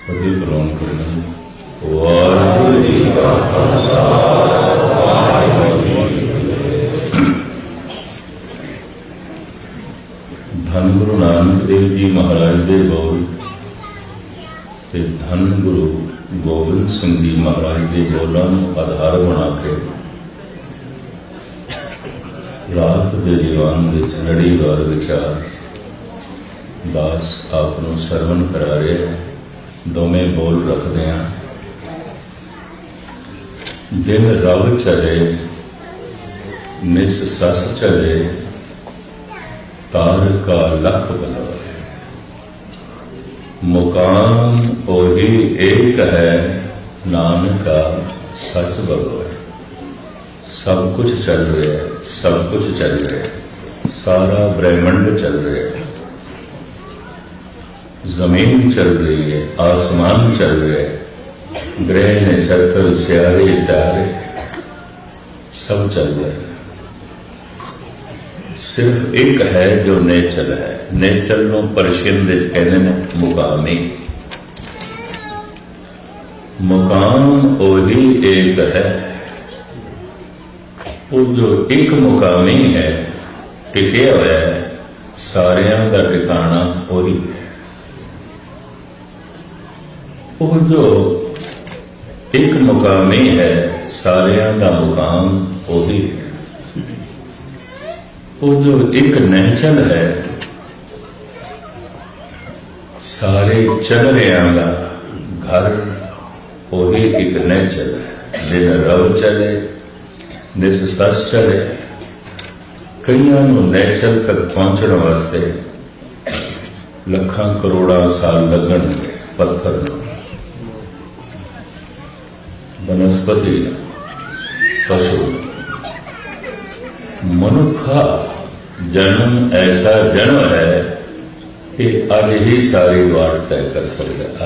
फतेह प्रवान करना। वाहिगुरू जी का खालसा, वाहिगुरू जी की फतेह। धन गुरु नानक देव जी महाराज दे बोल ते धन गुरु गोबिंद सिंह जी महाराज के बोलों आधार बना के रात के दीवान विच लड़ीवार विचार दास आपनों सरवण करा रहे हैं। दोवें बोल रखते हैं। दिन रव चले निस सस चले तार का लख बलोए। मुकाम ओही एक है नानका सच बलोए। सब कुछ चल रहा है, सब कुछ चल रहा है, सारा ब्रह्मंड चल रहा है। जमीन चल रही है, आसमान चल रहा है, ग्रह नक्षत्र सियारे तारे सब चल रहे हैं। सिर्फ एक है जो नेचल है। नेचल नो परशियन विच कहते हैं मुकामी। मुकाम ओही एक है। वो जो एक मुकामी है टिके हुआ है, सारियां दा ठिकाना ओही है। वो जो एक मुकामी है, सारियां दा मुकाम ओही है। वो जो एक नहचल है, सारे चल रहा का घर ओही एक नहचल है। दिन रव चले निस सस चले। कईयां नूं नहचल तक पहुंचने वास्ते लखां करोड़ां साल लगणगे। पत्थर नूं, वनस्पति, पशु, मनुखा जन्म ऐसा जन्म है कि अज ही सारी वाट तय कर सकता।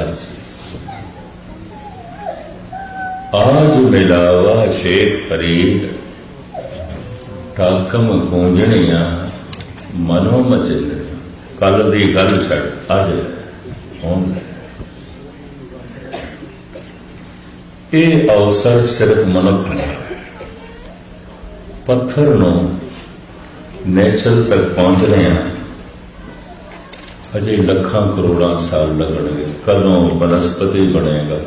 आज मिलावा शेख फरीद टाकम गूंजणियां मनो मचिंदणियां। कल दी गल छड़ अज हुण ये अवसर सिर्फ मनुख ने। पत्थर नूं नेचल तक पहुंचने अजे लखां करोड़ां साल लगणगे। कदों वनस्पति बनेगा,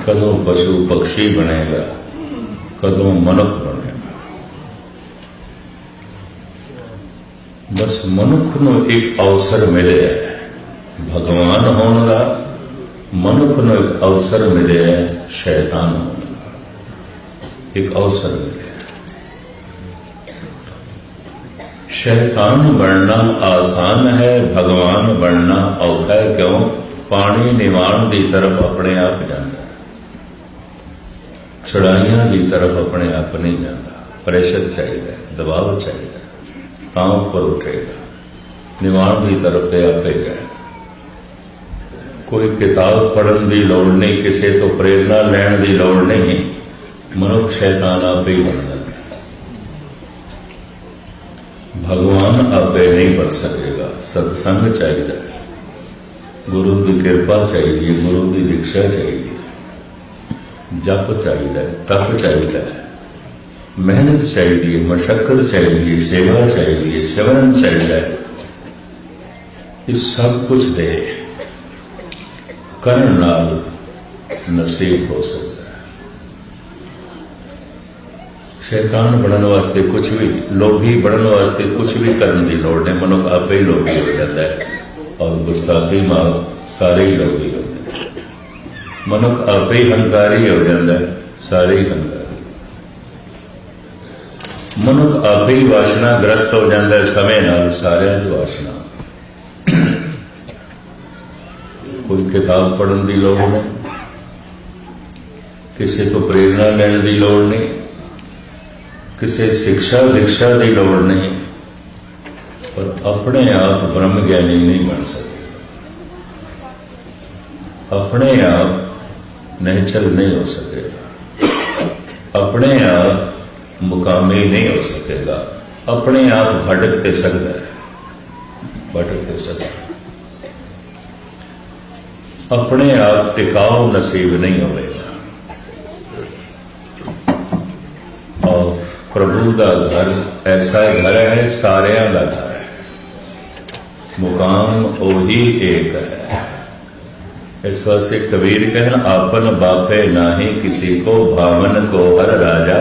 कदों पशु पक्षी बनेगा, कदों मनुख बनेगा। बस मनुख नूं एक अवसर मिले भगवान होने का। मनुख नूं एक अवसर मिले शैतान होने का। एक अवसर मिले। शैतान बनना आसान है, भगवान बनना औखा है। क्यों? पानी निवाण की तरफ अपने आप जाता है, चढ़ाइयां की तरफ अपने आप नहीं जाता। प्रेशर चाहिए, दबाव चाहिए, तां ऊपर उठेगा। निवाण की तरफ तो आपे जाएगा। कोई किताब पढ़न की लौड़ नहीं, किसी तो प्रेरणा लैण की लौड़ नहीं। मनुख शैतान आपे ही बनता। भगवान आपे नहीं बन सकेगा। सत्संग चाहिए, गुरु की कृपा चाहिए, गुरु की दीक्षा चाहिए, जप चाहिए, तप चाहिए, मेहनत चाहिए, मशक्कत चाहिए, सेवा चाहिए, सिमरन चाहिए। इस सब कुछ दे करन नाल नसीब हो सकता है। शैतान बनने वास्ते कुछ भी, लोभी बनने वास्ते कुछ भी करने की लोड़ नहीं। मनुख आप ही लोभी हो जाता है और गुस्ताखी माल सारे ही लोभी होते हैं। मनुख आप ही हंकारी हो जाता है, सारे ही हंकारी। मनुख आप ही वासनाग्रस्त हो जाता है समय नाल, सारियां च वासना। कोई किताब पढ़ने की लोड़ नहीं, किसी तो प्रेरणा लेने की लोड़ नहीं, किसी शिक्षा दीक्षा की लोड़ नहीं। पर अपने आप ब्रह्म ज्ञानी नहीं बन सकते। अपने आप निहचल नहीं हो सकेगा। अपने आप मुकामी नहीं हो सकेगा। अपने आप भटकते सकता है, भटकते सकता है। अपने आप टिकाव नसीब नहीं होगा। और प्रभु का घर ऐसा घर है, सारिया का घर है, मुकाम ओही एक है। इस वास्ते कबीर कहन आपन बापे नाही किसी को, भावन को हर राजा,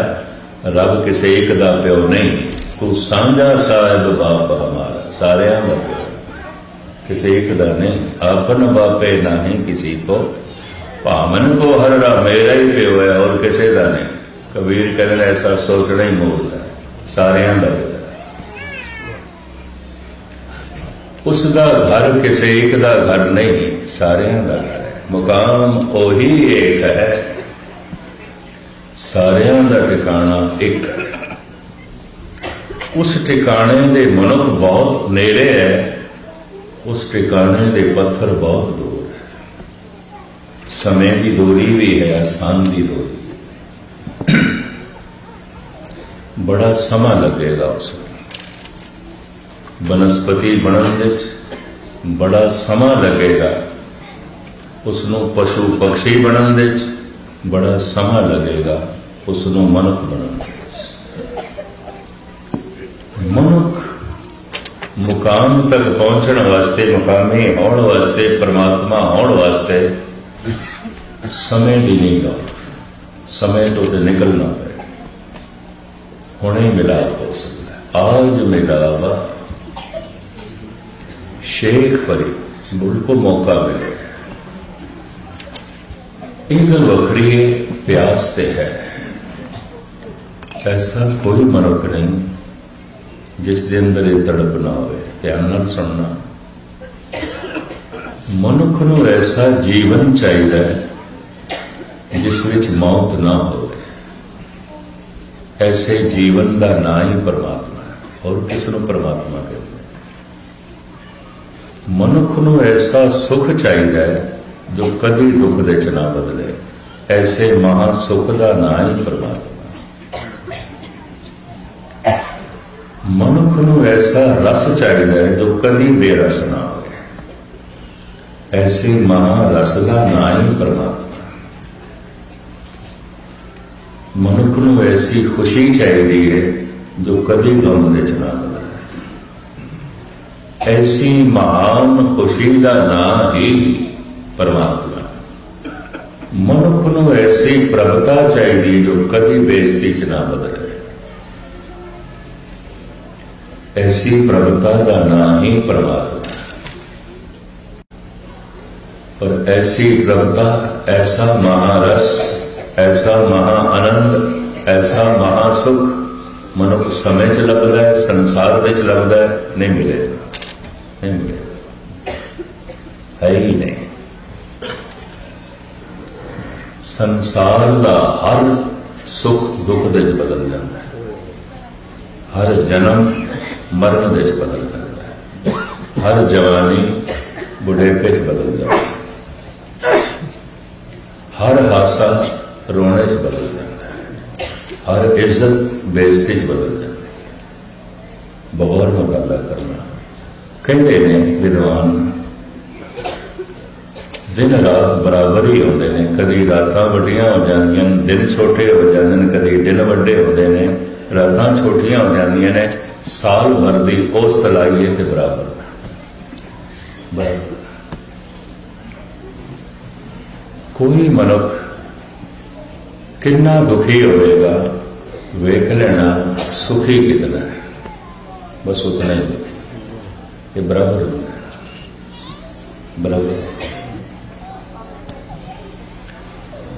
रब किसे एक दा प्यो नहीं, तू सांझा साहिब बाप हमारा, सारिया का प्यो किसी एक दा नहीं। आपन बापे नाही किसी को, भावन को हर रा, मेरा ही प्यो है और किसी का नहीं। कबीर कहते ऐसा सोचना ही मूर्ख है, सारिया का प्यो। उसका घर किसी एक का घर नहीं, सारिया का घर है। मुकाम ओही एक है, सारिया का ठिकाना एक है। उस ठिकाने दे मनुख बहुत नेड़े है, उस ठिकाने दे पत्थर बहुत दूर है। समय की दूरी भी है, स्थान की दूरी। बड़ा समा लगेगा उसमें, बनस्पति बनन विच बड़ा समा लगेगा, उसनों पशु पक्षी बनन विच बड़ा समा लगेगा, उसनों मनुख बनन विच। मनुख मुकाम तक पहुंचने वास्ते, मुकामी होने वास्ते, परमात्मा होने वास्ते समय की नहीं लोड़, समय तो निकलना है। हुणे मिलाप हो सकता है, आज मिलावा शेख फरीद बुल को मौका मिले। एक गल वखरी है, प्यास ते है। ऐसा कोई मनुख नहीं जिस दे अंदर ये तड़प ना हो। ध्यान नाल सुनना, मनुख नूं ऐसा जीवन चाहिए जिस विच मौत ना हो। ऐसे जीवन का ना ही परमात्मा है, और किसनों परमात्मा कहते हैं। मनुख नूं ऐसा सुख चाहिए जो कदी दुख दे च ना बदले। ऐसे महासुख का ना ही परमात्मा। मनुख नूं ऐसा रस चाहिए जो कदी बेरस ना हो। ऐसे महारस का ना ही परमात्मा। मनुख नूं ऐसी खुशी चाहिए जो कदी गम दे च ना बदले। ऐसी महान खुशी का ना ही परमात्मा। मनुख नूं ऐसी प्रभुता चाहिए जो कदी बेइज्जती च ना बदले। ऐसी प्रभुता का ना ही परमात्मा। पर ऐसी प्रभुता, ऐसा महारस, ऐसा महा आनंद, ऐसा महासुख मनुख समय च लभदा है, संसार दे च लभदा है, नहीं मिलेगा, नहीं मिलेगा, है ही नहीं। संसार का हर सुख दुख दे च बदल जाता है, हर जन्म मरण दे च बदल जाता है, हर जवानी बुढ़ेपे च बदल जाता है, हर हासा रोने च बदल जाता है, हर इज्जत बेइज्जती च बदल जाती है। बगौर मुकाबला करना। कहते ने विद्वान, दिन रात बराबर ही होते हैं। कभी रातां वड्डियां हो जांदियां, दिन छोटे हो जाते हैं, कभी दिन वड्डे होते हैं, रातां छोटियां हो जांदियां ने। साल भर की औसत लाइए तो बराबर बराबर। कोई मनुख कितना दुखी होगा, वेख लेना सुखी कितना है, बस उतना ही दुखी। ये बराबर होता है, बराबर।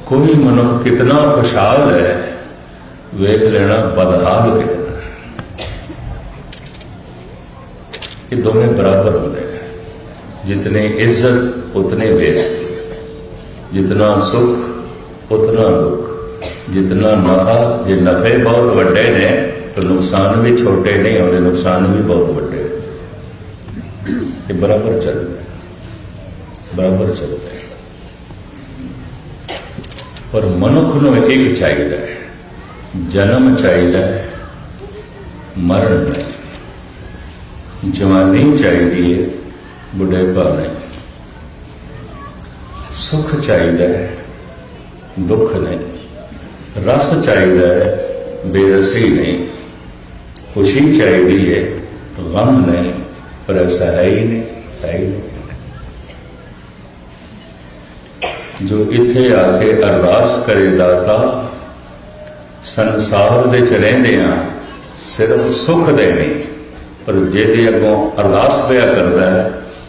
कोई मनुख कितना खुशहाल है, वेख लेना बदहाल कितना है। ये दोनों बराबर होते हैं। जितनी इज्जत उतनी बेइज्जती, जितना सुख उतना दुख, जितना नफा, जे नफे बहुत वड्डे ने तो नुकसान भी छोटे नहीं होते, नुकसान भी बहुत वड्डे। ये बराबर चलते हैं, बराबर चलते हैं। पर मनुख नूं एक चाहिए, जन्म चाहिए, मरण नहीं। जवानी चाहिए, बुढ़ेपा नहीं। सुख चाहिए दुख नहीं, रस चाहिए बेरसी नहीं, खुशी चाहिए है गम नहीं, पर ऐसा है ही नहीं, है ही नहीं। जो इत्थे आके अरदास करे दाता संसार दे च रहिंदियां सिर्फ सुख देने, पर जेदे अगों अरदास पिया करदा है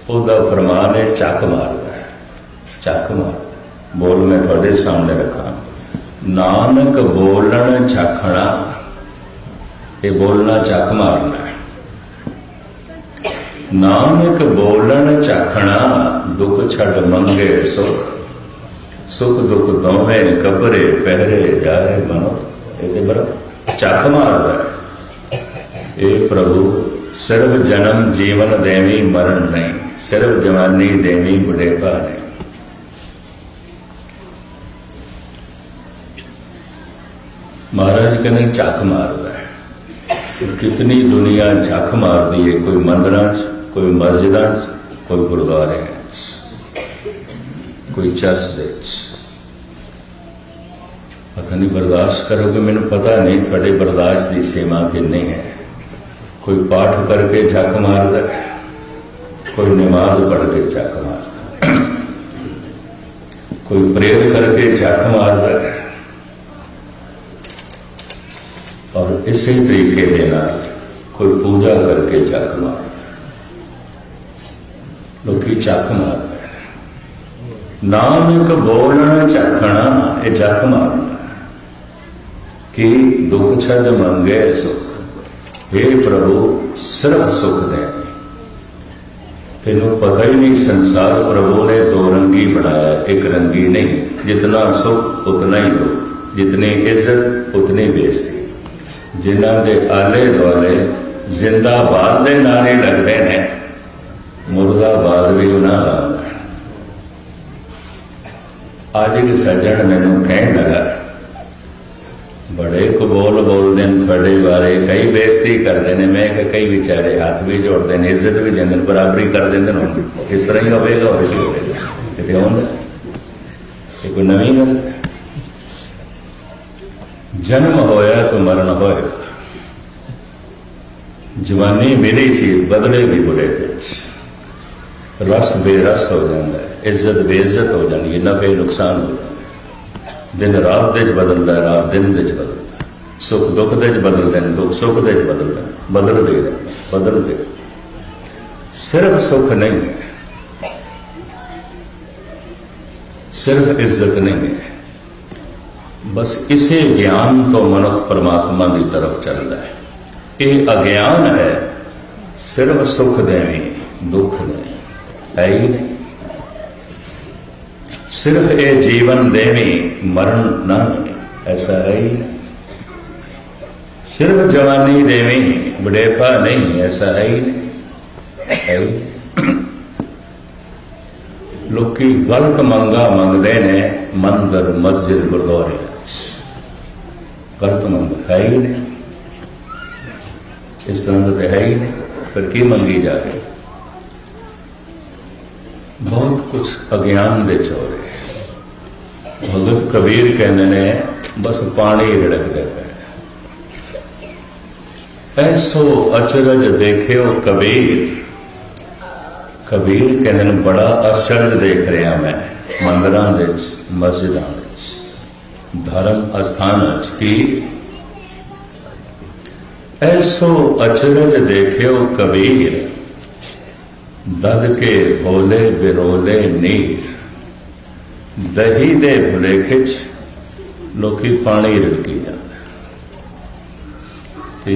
उहदा फरमान है चक मारदा है, चक मारदा। बोल मैं तुहाडे सामने रखा, नानक बोलन चखना, ये बोलना चक मारना है। नानक बोलन चखना, दुख छड़ मंगे सुख, सुख दुख दोवें कबरे पहरे जाए मनो, ये बड़ा चक मारदा है। ए प्रभु सिर्फ जन्म जीवन देवी मरण नहीं, सिर्फ जवानी देवी बुढ़ेपा नहीं। महाराज कहते झक मारदा है। कितनी दुनिया झक मारदी है, कोई मंदिरां च, कोई मस्जिदां च, कोई गुरुद्वारे च, कोई चर्च दे च। पता नहीं बर्दाश्त करोगे, मैंने पता नहीं थोड़े बर्दाश्त की सीमा कितनी है। कोई पाठ करके झक मारदा है, कोई नमाज पढ़ के झक मारदा है, कोई प्रेयर करके झक मारदा है, और इसी तरीके के नाल कोई पूजा करके झक मारदा है। लोकी झक मारदा है। नानक बोलना झकना, ये झक मारना कि दुख छड़ मंगे सुख। हे प्रभु सिर्फ सुख दे, तेनों पता ही नहीं संसार प्रभु ने दो रंगी बनाया, एक रंगी नहीं। जितना सुख उतना ही दुख, जितनी इज्जत उतनी बेइज्जती। जिन्हां दे आले दुआले जिंदाबाद दे नारे लगते हैं, मुर्दाबाद भी उन्हां दा आंदा है। अज एक सज्जन मैनूं कहण लगा, बड़े कबोल बोलते हैं थोड़े बारे, कई बेइज्जती करते हैं। मैं कि कई बेचारे हाथ भी जोड़ते हैं, इज्जत भी देंगे, बराबरी कर देंगे। इस तरह ही होगा और कि होगा, ये कोई नवी गल। जन्म होया तो मरण होया, जवानी मिली सी बदलेगी बुढ़ेपे, रस बेरस हो जाता है, इज्जत बेइज्जत हो जाती है, नफे नुकसान हो जाता है। दिन रात दे बदलता है, रात दिन दे बदलता है, सुख दुख दे बदलते हैं, दुख सुख दे बदलता है, बदलते। सिर्फ सुख नहीं है, सिर्फ इज्जत नहीं है। बस इसे ज्ञान तो मनुख परमात्मा की तरफ चलता है। ये अज्ञान है, सिर्फ सुख देवी दुख नहीं, है ही नहीं। सिर्फ ये जीवन देवी मरण ना, ऐसा है ही नहीं। सिर्फ जवानी देवी बुढ़ेपा नहीं, ऐसा है ही नहीं, है ही नहीं। लोकी गलत मंगा मंगते ने मंदिर मस्जिद गुरुद्वारे, गलत मंग है ही नहीं। इस तरह तो है ही नहीं, फिर की मंगी जा रही। बहुत कुछ अज्ञान दे चोरे। भगत कबीर कहते ने बस पानी रिड़कते पे, ऐसो अचरज देख्यो कबीर। कबीर कहते ने बड़ा आश्चर्य देख रहा मैं मंदिरां दे मस्जिदां दे धर्म अस्थान की। ऐसो अचरज देख्यो कबीर, दद के भोले बिरोले नीर। दही दे भुलेखे लोकी पानी रिड़की जाते,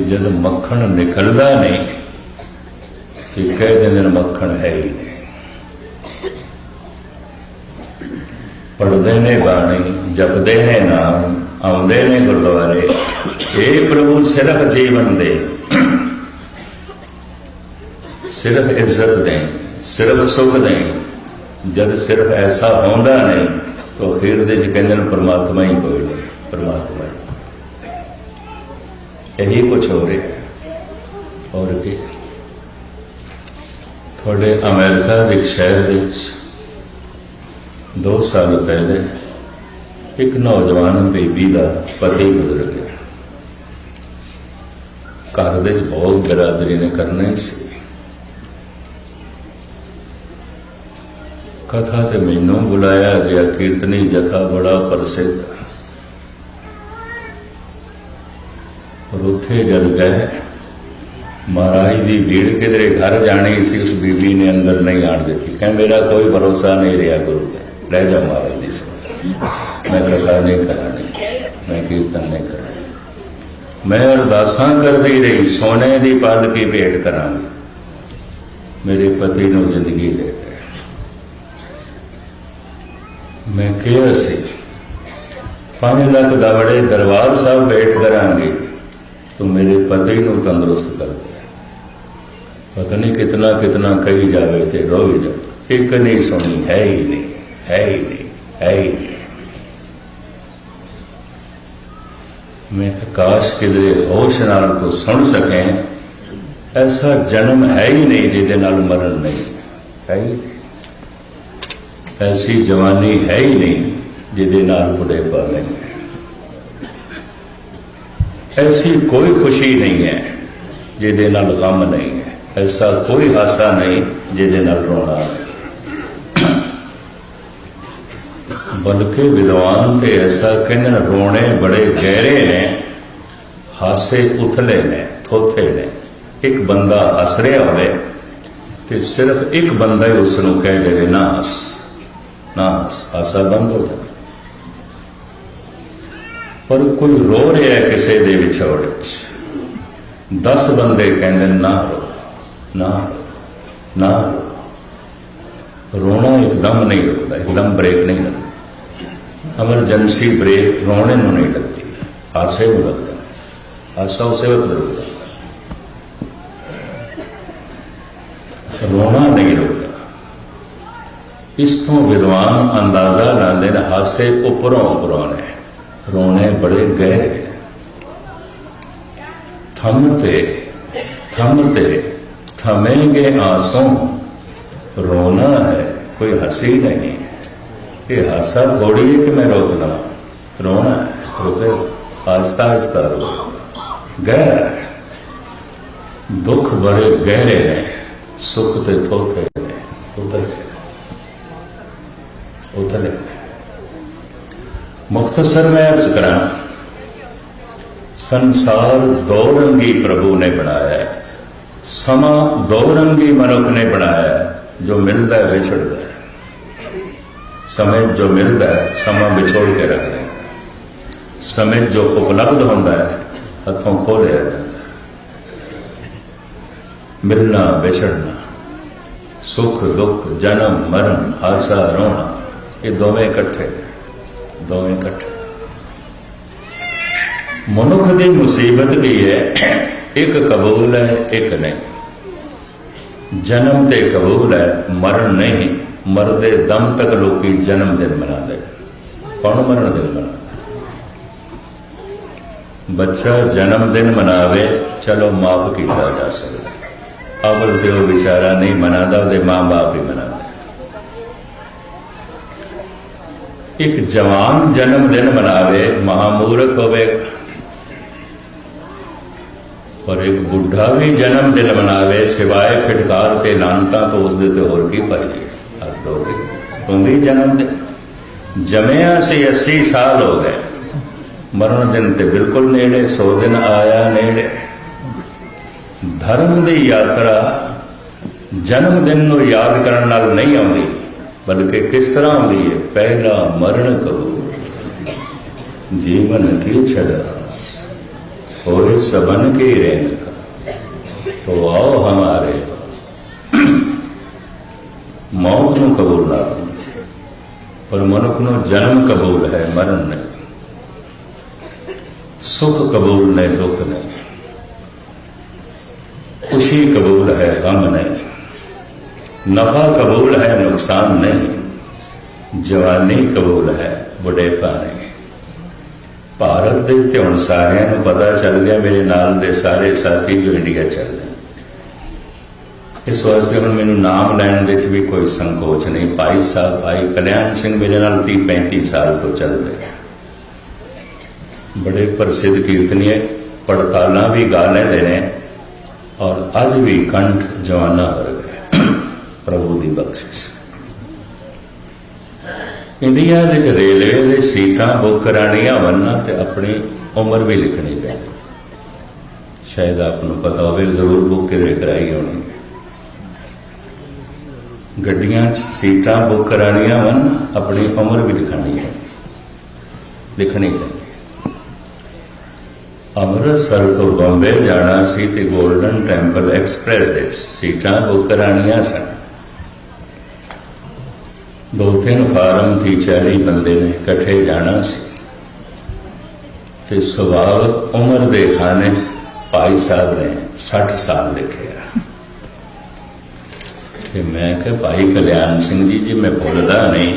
जब मक्खन निकलता नहीं तो कह देंगे मक्खन है ही नहीं। पढ़ते ने बाणी, जपते ने नाम, आउंदे ने गुरुद्वारे। हे प्रभु सिर्फ जीवन दे, सिर्फ इज्जत दें, सिर्फ सुख दें। जब सिर्फ ऐसा होंदा नहीं तो अखीर दे कहते परमात्मा ही कोई नहीं, परमात्मा ही। यही कुछ हो रहा है। और कि थोड़े अमेरिका के शहर 2 साल पहले एक नौजवान बेबी का पति गुजर गया। घर दे बहुत बिरादरी ने करना ही सी। कथा ते मैनू बुलाया गया, कीर्तनी जथा बड़ा प्रसिद्ध। और उत्थे जद गए, महाराज की भीड़ किधरे घर जानी सी, उस बीबी ने अंदर नहीं आन दी। कह मेरा कोई भरोसा नहीं रहा गुरु का, रह जा महाराज जी से। मैं कथा नहीं करानी, मैं कीर्तन नहीं करानी, मैं अरदासा करती रही सोने की पालकी भेंट करांगी, मेरे पति को जिंदगी दे दे। मैं कहा सी 5 लाख दावड़े दरबार साहब भेंट करांगी, तू मेरे पति को तंदुरुस्त कर दे। पता नहीं कितना कितना कही जावे थे, रो ही जाए। एक नहीं सुनी, है ही नहीं, है ही नहीं, है ही नहीं। मैं काश किधरे होश नाल तो सुन सकें, ऐसा जन्म है ही नहीं जिहदे नाल मरण नहीं, है ही नहीं। ऐसी जवानी है ही नहीं जिहदे नाल बुढ़ेपा नहीं है। ऐसी कोई खुशी नहीं है जिहदे नाल गम नहीं है। ऐसा कोई हासा नहीं जिहदे नाल रोना नहीं। बल्कि विद्वान तो ऐसा कहते हैं, रोने बड़े गहरे ने, हासे उथले ने, थोथे ने। एक बंदा हस रहा हो तो सिर्फ एक बंदा ही उसनों कह दे ना हस, ना हस, हासा बंद हो जाए। पर कोई रो रहा है किसी दे विछोड़, 10 बंदे कहते ना रो, ना रो, ना रो। रोना एकदम नहीं रुकता, एकदम ब्रेक नहीं लगती। एमरजेंसी ब्रेक रोने को नहीं लगती, हासे को लग जाता। हासा उसे वक्त रुक जाता, रोना नहीं रुकता। इस तो विद्वान अंदाजा लाते हैं, हासे उपरों उपरों ने, रोने बड़े गहरे। थमते थमते थमेंगे आंसू, रोना है कोई हंसी नहीं। ये हासा थोड़ी है कि मैं रोकना, रोना है, रोके आहिस्ता आहिस्ता रो। गहरा है, दुख बड़े गहरे ने, सुख ते थोथे ने, उतले उतले। मुख्तसर में अर्ज करा, संसार 2 रंगी प्रभु ने बनाया है, समा 2 रंगी मनुख ने बनाया है। जो मिलता है विछड़ता है, समय जो मिलता है समा विछोड़ के रख दें, समय जो उपलब्ध होता है हथों खो लिया जाता है। मिलना विछड़ना, सुख दुख, जन्म मरण, हासा रोना, ये दोवें इकट्ठे, दोवें इकट्ठे। मनुख की मुसीबत की है, एक कबूल है एक नहीं। जन्म ते कबूल है, मरण नहीं। मरदे दम तक लोग जन्मदिन मनाते, कौन मरण दिन मना? बच्चा जन्मदिन मनावे चलो माफ किया जा सकता, अवल तो वो बेचारा नहीं मनाता, वो मां बाप ही मनाते। एक जवान जन्मदिन मनावे महामूर्ख होवे, और एक बुढ़ा भी जन्मदिन मनावे सिवाय फिटकार ते लानता तो उस दे होर की पाई। तुम्हें जन्मदिन जमया से 80 साल हो गए, मरण दिन ते बिल्कुल नेड़े, 100 दिन आया नेड़े। धर्म की यात्रा जन्मदिन को याद करने नाल नहीं आती, बल्कि किस तरह आती है? पहला मरण करो, जीवन की छड़ास होए सबन के रेन का, तो आओ हमारे पास। मौत को कबूल ना, पर मनुख को जन्म कबूल है, मरण नहीं। सुख कबूल नहीं, दुख नहीं। खुशी कबूल है, गम नहीं। नफा कबूल है, नुकसान नहीं। जवानी कबूल है, बुढ़ेपा नहीं। भारत के हुण सारिਆਂ ਨੂੰ पता चल गया, मेरे नाल दे सारे साथी जो इंडिया चल रहे, इस वास्ते हम मैनू नाम लैन विच भी कोई संकोच नहीं। भाई साहब भाई कल्याण सिंह मेरे नाल 30-35 साल तो चलते हैं, बड़े प्रसिद्ध कीर्तनी है, पड़तालां भी गा लेंदे ने और अज भी कंठ जवाना वर्ग है। प्रभु की बख्शिश। इंडिया विच रेलवे दे सीटां बुक करानियां वन्ना ते अपनी उम्र भी लिखनी पैंदी। शायद आपको पता होवे, जरूर बुक किधरे कराई होनी। गड्डियां सीटां बुक करानियां वन, अपनी उम्र भी लिखनी है, लिखनी पैंदी। अमृतसर तो बॉम्बे जाना सी ते गोल्डन टैंपल एक्सप्रैस दे सीटां बुक करानियां सन। 2-3 फार्म थी, 40 बंदे ने इकट्ठे जाना सी ते सुभावक उम्र दे खाने भाई साहब ने 60 साल लिखे। ते मैं क्या भाई कल्याण सिंह जी मैं भुलदा नहीं,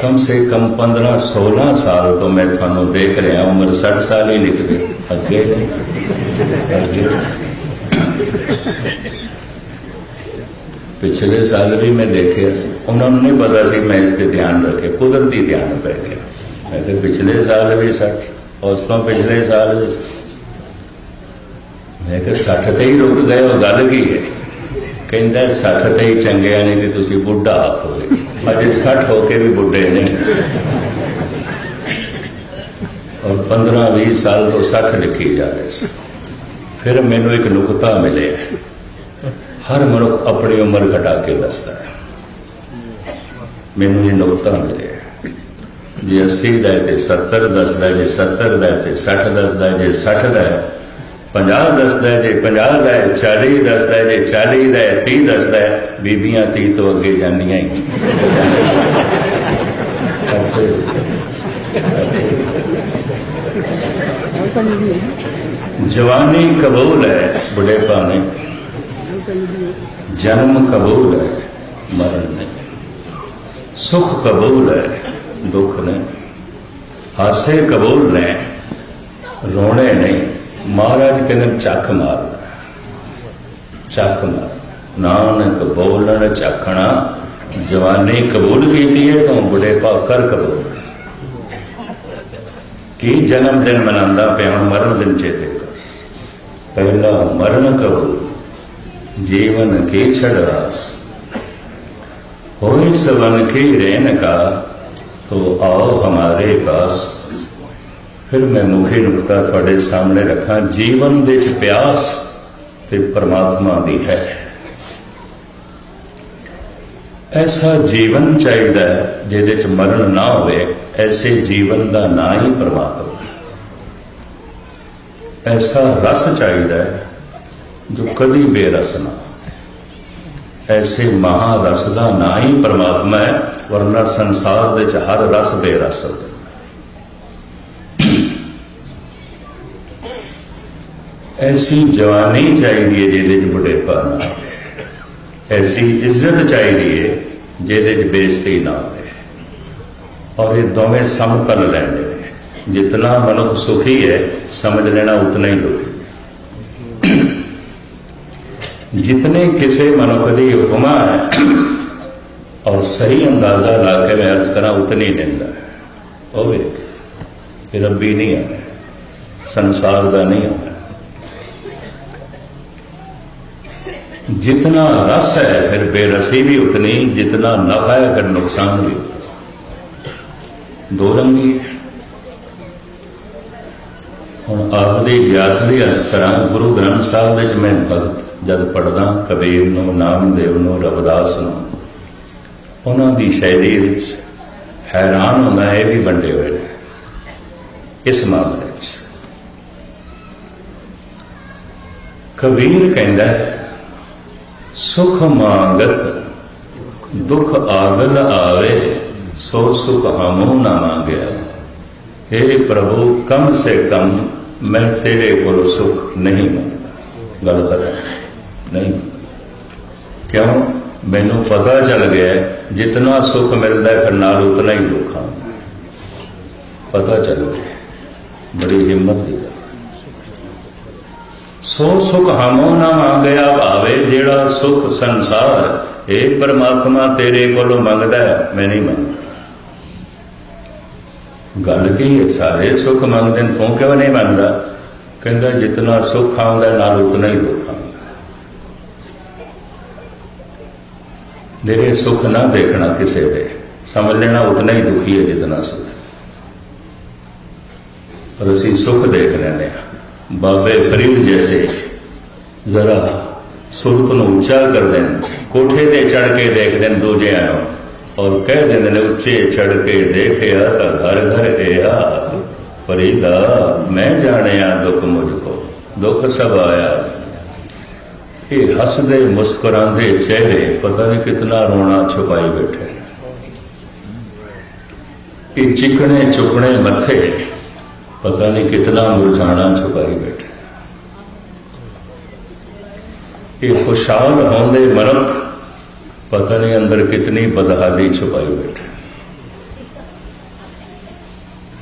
कम से कम 15-16 साल तो मैं थानू देख रहा, उम्र 60 साल ही लिख दे अगे अगे। पिछले साल भी मैं देखे, उन्होंने नहीं पता सी मैं इससे ध्यान रखे, कुदरती ध्यान पै गया। मैं तो पिछले साल भी 60, उस तो पिछले साल भी, मैं 60 ते ही रुक गए, वो गल की है। कहता 60 ते ही चंगे नहीं तो तुसी बुढ़ा आखोगे, अजे 60 होके भी बुढ़े ने। और 15-20 साल तो 60 लिखी जा रहे थे। फिर मैनू एक नुकता मिले, हर मनुख अपनी उम्र घटा के दसदा है। मैनू ये नुकता मिले, जे 80 दा है 70 दसदा है, जे 70 दा है 60 दसदा है, जे 60 दा है 50 दसदा है, जे 50 दा है 40 दसदा है, जे 40 दा है 30 दसदा है। बीबियां 30 तो अगे जांदियां ही। जवानी कबूल है, बुढ़ेपा नहीं। जन्म कबूल है, मरण नहीं। सुख कबूल है, दुख नहीं। हासे कबूल ने, रोने नहीं। महाराज कहते चख मारना, चख मार। नानक बोलन चखना, जवानी कबूल की है तो बुढ़ेपा कर कबूल। की जन्मदिन मनांदा पे हम मरण दिन चेते कर। पहला मरण कबूल, जीवन की छड़वास। होई सवन की रेन का, तो आओ हमारे पास। फिर मैं मुखी नुकता थोड़े सामने रखा, जीवन दे च प्यास ते परमात्मा दी है। ऐसा जीवन चाहिए जिहदे च मरण ना होवे, ऐसे जीवन का ना ही परमात्मा। ऐसा रस चाहिए जो कदी बेरस ना, ऐसे महारस का ना ही परमात्मा है। वरना संसार दे च हर रस बेरस हो। ऐसी जवानी चाहिए जिहदे च बुढ़ेपा ना हो। ऐसी इज्जत चाहिए जिहदे च बेइज्जती ना हो। और ये दोवें समतल लैंदे ने। जितना मनुख सुखी है, समझ लेना उतना ही दुखी। जितने किसी मनुख की उपमा है और सही अंदाजा ला के मैं अर्ज करा, उतनी निंदा है। वो फिर रब्बी नहीं है, संसार का नहीं है। जितना रस है फिर बेरसी भी उतनी, जितना नफा है फिर नुकसान भी उतना। दो रंगी है। हम आपकी ज्ञात भी अर्ज करा, गुरु ग्रंथ साहब विच मैं भगत जब पढ़दा कबीर नूं, नामदेव नूं, रविदास नूं, उन्हां दी शैली विच हैरान होंदा है। भी वंडे हुए ने इस मामले च। कबीर कहंदा है, सुख मांगत दुख आगल आवे, सो सुख हमू ना मांगया। हे प्रभु कम से कम मैं तेरे को सुख नहीं मांगता। गल कर नहीं, क्यों? मैनू पता चल गया जितना सुख मिलता है फिर नाल उतना ही दुख आता। पता चल गया, बड़ी हिम्मत की गल। सो सुख हमों न मांगया भावे, जेड़ा सुख संसार हे परमात्मा तेरे कोलों मंगदा मैं नहीं मंगदा। गल की है, सारे सुख मंगते तू क्यों नहीं मंगदा? कहता जितना सुख आंदा नाल उतना ही दुख आंदा। मेरे सुख ना देखना किसी दे, समझ लेना उतना ही दुखी है जितना सुख। और असी सुख देख रहे हैं। बाबे फरीद जैसे जरा सुरत नूं उच्चा कर दें, कोठे ते चढ़ के देख दें दूजिया और कह देंगे उच्चे चढ़ के देखिया तो घर घर गया, फरीदा मैं जानिया दुख मुझको, दुख सब आया। ये हसदे मुस्कुराते चेहरे पता नहीं कितना रोना छुपाई बैठे। ये चिकने चुकने मथे पता नहीं कितना मुरझाना छुपाई बैठे। ये खुशहाल होंदे मनुख पता नहीं अंदर कितनी बदहाली छुपाई बैठे।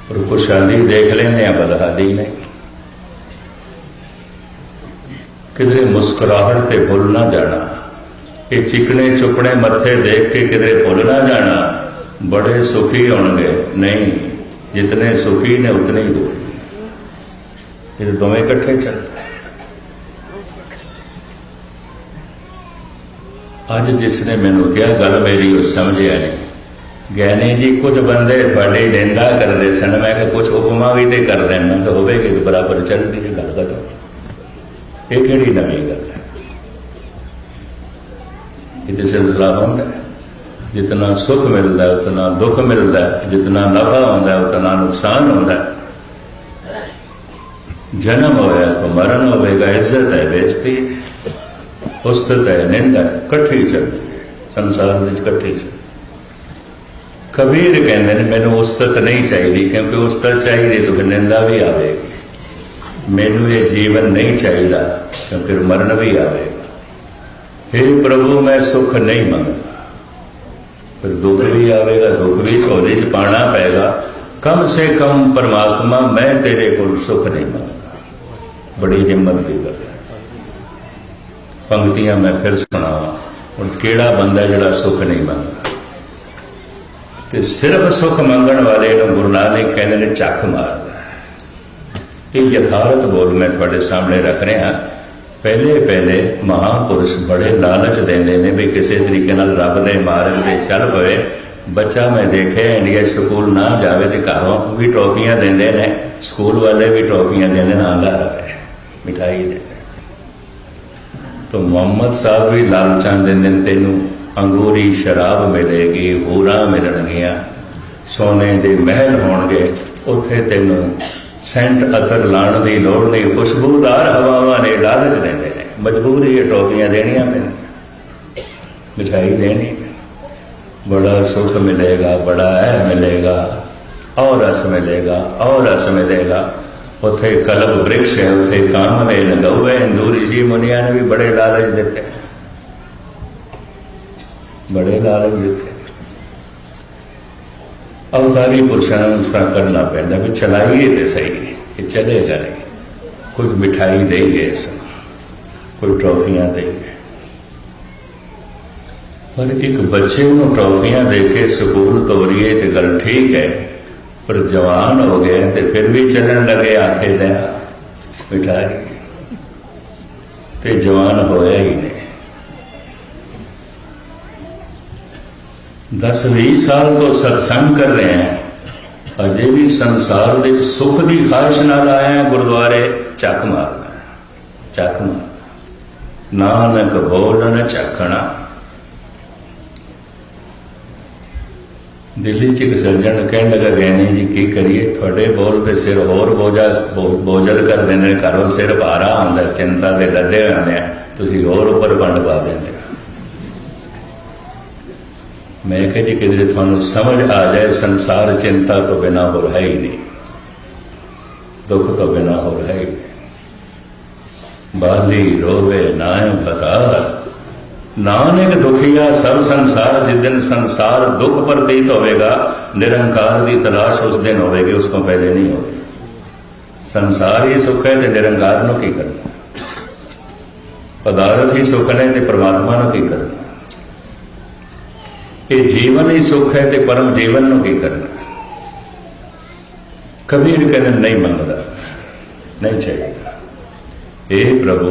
और खुशहाली देख लेने बदहाली नहीं। किधरे मुस्कुराहट ते भुल ना जाना। ये चिकने चुकने मथे देख के किधरे भुल ना जाना। बड़े सुखी होंगे नहीं, जितने सुखी ने उतने ही दुखी। ये दोवें इकट्ठे चलते। अज जिसने मैनू कहा गल मेरी उस समझिया नहीं। ज्ञानी जी कुछ बंदे थोड़ी निंदा करते सन, मैं क्या कुछ उपमा भी तो कर देना तो होगी तो बराबर चलती है गल खत्म। ये केड़ी नवी गल है? ये तो सिलसिला होता है। जितना सुख मिलता है उतना दुख मिलता है, जितना नफा होता है उतना नुकसान होता है। जन्म होया तो मरण होगा, इज्जत है बेइज्जती, उस्तत है निंदा है, कट्ठी चलती है संसार कट्ठी चलती। कबीर कहते हैं मैनू उस्तत नहीं चाहिए, क्योंकि उस्तत चाहिए तो फिर निंदा भी आएगी। मैनू ये जीवन नहीं चाहिए क्योंकि मरण भी आएगा। हे प्रभु मैं सुख नहीं मंगता, फिर दुख भी आएगा, दुख भी झोली च पाना पेगा। कम से कम परमात्मा मैं तेरे को सुख नहीं मंगता। बड़ी हिम्मत की गल है। पंक्तियां मैं फिर सुनावा। और केड़ा बंदा जड़ा सुख नहीं मंगता? ते सिर्फ सुख मंगण वाले गुरु नानक कहते ने झक मारदा। ये यथार्थ बोल मैं थोड़े सामने रख रहा। पहले पहले महापुरुष बड़े लालच देंदे ने भी किसी तरीके नाल रब दे मार्ग ते चल पवे। बच्चा मैं देखे इंडिया स्कूल ना जावे तो घरों भी टॉफियां देंदे ने, स्कूल वाले भी टॉफियां देंदे ना, ला रहे मिठाई देंदे। तो मोहम्मद साहब भी लालचां देंदे तेनू अंगूरी शराब मिलेगी, हूरां मिलणगियां, सोने दे महल होणगे, उत्थे तेनू सेंट अतर लाण की लोड़ नहीं, खुशबूदार हवावां ने लालच देंदे ने। मजबूरी है टॉफियां देनियां पैंदियां, मिठाई देनी। बड़ा सुख मिलेगा, बड़ा है मिलेगा, और रस मिलेगा, और रस मिलेगा। उत्थे कलब वृक्ष है, उत्थे काम में गौवे। हिंदू ऋषि मुनिया ने भी बड़े लालच देते, बड़े लालच देते। अवतारी पुरुषों इस तरह करना पैदा भी चलाइए तो सही, ये चलेगा नहीं। कुछ मिठाई देंगे, कोई ट्रॉफियां देंगे। पर एक बच्चे को ट्रॉफियां दे के स्कूल तोड़िए तो गल ठीक है, पर जवान हो गए तो फिर भी चलन लगे आखे दे मिठाई, तो जवान होया ही नहीं। 10-20 साल तो सत्संग कर रहे हैं, अजे भी संसार दे सुख की ख्वाहिश नाल आए हैं गुरुद्वारे। झक मारना, झक मारना। नानक बोलन झकना। दिल्ली च एक सज्जन कहने लगा ज्ञानी जी की करिए, थोड़े बोल के सिर होर बोझल कर देने, घरों सिर भारा आंदा, चिंता के लदे होने, तुसीं होर उपर वंड पा देंगे। मैं कह जी किधरे थानू समझ आ जाए संसार चिंता तो बिना हो है ही नहीं, दुख तो बिना हो है ही नहीं। बाली रोवे नाय भतार, नानक दुखिया सब संसार। जिस दिन संसार दुख प्रतीत होगा, निरंकार की तलाश उस दिन होगी, उस तो पहले नहीं होगी। संसार ही सुख है तो निरंकार नो की करना। पदार्थ ही सुख ने ते परमात्मा नूं की करना, ये जीवन ही सुख है ते परम जीवन नूं की करना। कबीर कहते नहीं मंगता, नहीं चाहिए। हे प्रभु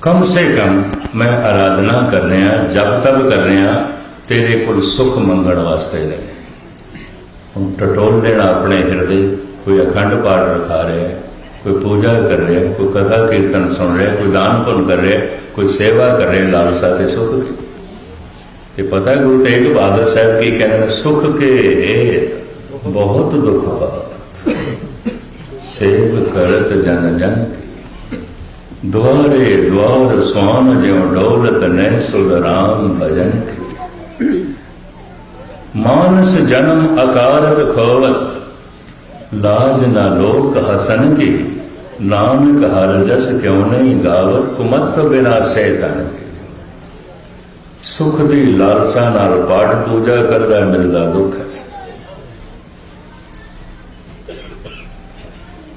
कम से कम मैं आराधना कर रहा, जप तप कर रहा, तेरे को सुख मंगण वास्ते नहीं। हम टटोल देना अपने हृदय, कोई अखंड पाठ रखा रहा है, कोई पूजा कर रहा है, कोई कथा कीर्तन सुन रहा है, कोई दान पुण्य कर रहा है, कोई सेवा कर रहे, लालसा ते सुख की। ते पता है गुरु तेग बहादुर साहब की कहने, सुख के हेत बहुत दुख पात, सेव करत जन जन की, द्वारे द्वार स्वान ज्यों डोलत नै सुध राम भजन की। मानस जन्म अकारत खोवत, लाज न लोक हसन की, नानक हर जस क्यों नहीं गावत, कुमत बिना से तन की। सुख दी लालसा नाल पाठ पूजा करदा मिलदा दुख है,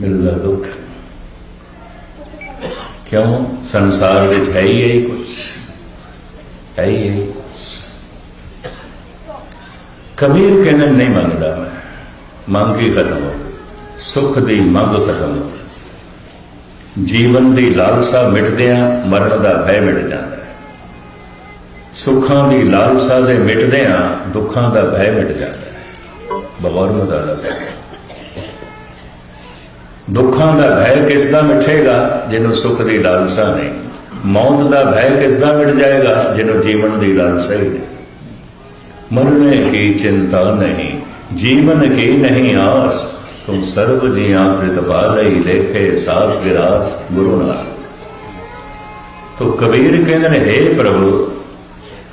मिलदा दुख। क्यों? संसार विच है ही यही कुछ, है ही यही कुछ। कबीर कहने नहीं मंगदा, मैं मंग ही खत्म हो, सुख दी मंग खत्म हो। जीवन दी लालसा मिटदियां मरण दा भय मिट जाता है, सुखां दी लालसा दे मिटदियां दुखां दा भय मिट जाता है। बगौर मुताला है, दुखां दा भय किसदा मिठेगा जिन्हों सुख दी लालसा नहीं। मौत दा भय किसदा मिट जाएगा जिन्हों जीवन दी लालसा ही नहीं। मरने की चिंता नहीं, जीवन की नहीं आस, तुम सर्व जिया प्रतिपाल ही लेखे सास गिरास गुरु नानक। तो कबीर कहते हे प्रभु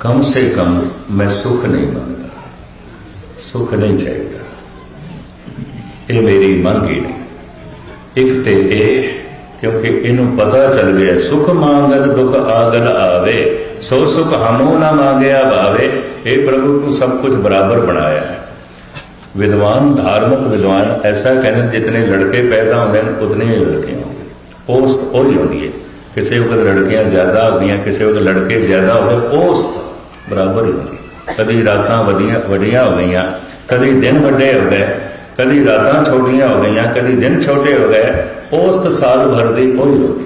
कम से कम मैं सुख नहीं मांगता, सुख नहीं चाहिए, ये मेरी मंग ही नहीं। एक ते क्योंकि इनू पता चल गया, सुख मांगत दुख आगल आवे, सो सुख हमो ना मांगया भावे। हे प्रभु तू सब कुछ बराबर बनाया है। विद्वान धार्मिक विद्वान ऐसा कहते जितने लड़के पैदा होंगे उतने ही लड़कियां होंगी, औसत वही होती है। किसी वक्त लड़कियां ज्यादा हो गई, किसी वक्त लड़के ज्यादा हो गए, औसत बराबर ही होगी। कभी रातां वड्डियां हो गई, कभी दिन वड्डे हो गए, कभी रातां छोटियां हो गई, कभी दिन छोटे हो गए, औसत साल भर दी वही होगी।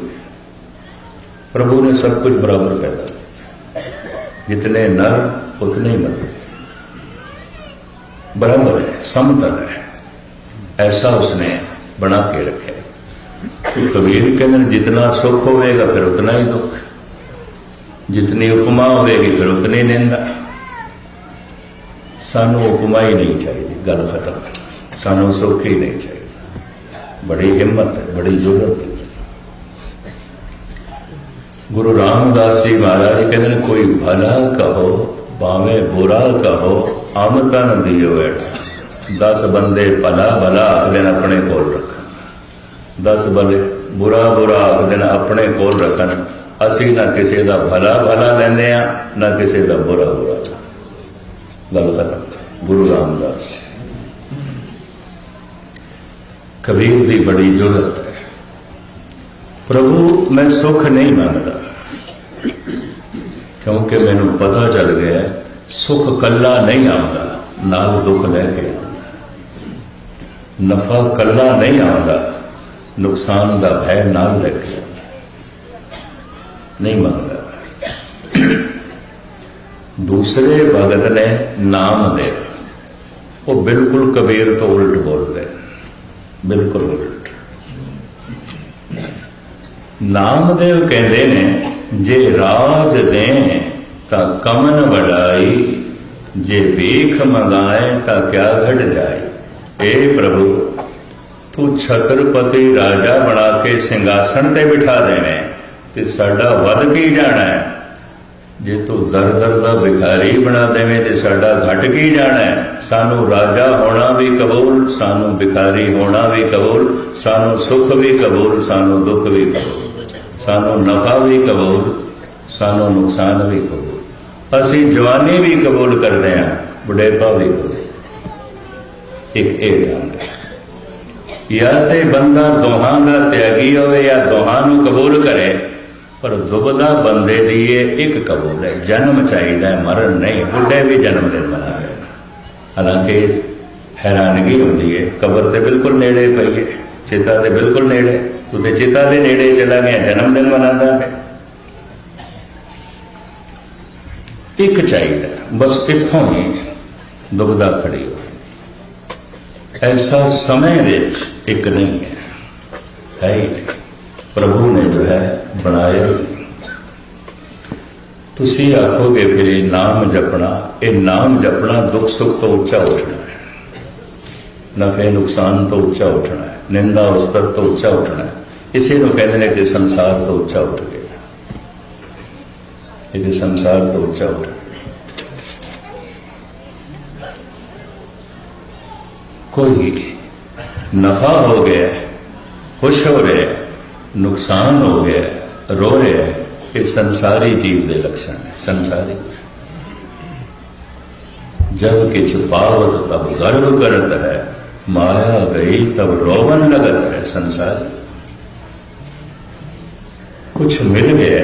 प्रभु ने सब कुछ बराबर पैदा किया, जितने नर उतने ही मर, बराबर है, समतल है, ऐसा उसने बना के रखे। तो कबीर कहते जितना सुख होगा फिर उतना ही दुख, जितनी उपमा होगी फिर उतनी निंदा। सानू उपमा ही नहीं चाहिए, गल खत्म। सानू सुख ही नहीं चाहिए। बड़ी हिम्मत है, बड़ी जरूरत है। गुरु रामदास जी महाराज कहते हैं कोई भला कहो भावे बुरा कहो, आमता न दियो बैठा। 10 बंदे भला भला आख दिन अपने कोल रख, 10 बंदे बुरा बुरा आख दिन अपने कोल रखन। असी ना किसी का भला भला लेंदे आ, ना किसी का बुरा बुरा। गल खत्म। गुरु रामदास कबीर की बड़ी जरूरत है। प्रभु मैं सुख नहीं मांगता, क्योंकि मैनू पता चल गया सुख कला नहीं आता, नाल दुख लैके आता। नफा कला नहीं आता, नुकसान का भय नाल लैके आता। नहीं मांगता। दूसरे भगत ने नाम दे, वो बिल्कुल कबीर तो उल्ट बोलते, बिल्कुल उल्ट। नामदेव कहते ने जे राज दें ता कमन बढ़ाई, जे भीख मंगाए ता क्या घट जाए। हे प्रभु तू छत्रपति राजा बना के सिंहासन ते बिठा देने ते साडा वध की जाना है। जे तू दर दर दा भिखारी बना देवे ते साडा घट की जाना है। सानू राजा होना भी कबूल, सानू भिखारी होना भी कबूल, सानू सुख भी कबूल, सानू दुख भी कबूल, सानू नफा भी कबूल, सानू नुकसान भी कबूल। असी जवानी भी कबूल करते हैं, बुढ़ेपा भी कबूल। एक ढंग है, या तो बंदा दोहां का त्यागी होवे या दोहां नू कबूल करे, पर दुबदा बंदे दी एक कबूल है, जन्म चाहिए मरण नहीं। बुढ़े भी जन्मदिन मना रहे, हालांकि हैरानगी होती है, कबर तो बिल्कुल नेड़े पई है, चिता तो बिल्कुल नेड़े, तू तो चिता के नेड़े चला गया, जन्मदिन मनाता है। एक चाहिए बस, इतों ही दुबदा खड़ी हो। ऐसा समय विच एक नहीं है ही नहीं, प्रभु ने जो है बनाया। तुसी आखोगे फिर ये नाम जपना, ये नाम जपना दुख सुख तो उच्चा उठना है, नफे नुकसान तो उच्चा उठना है, निंदा उस्तर तो उच्चा उठना है। इसी को कहते हैं कि संसार तो उच्चा उठ गया, ये संसार तो उच्चा उठ गया। कोई नफा हो गया, खुश हो रहे, नुकसान हो गया, रो रहे, ये संसारी जीव के लक्षण है। संसारी जब किछ पावत तब गर्व करत है, माया गई तब रोवन लगत है। संसारी कुछ मिल गया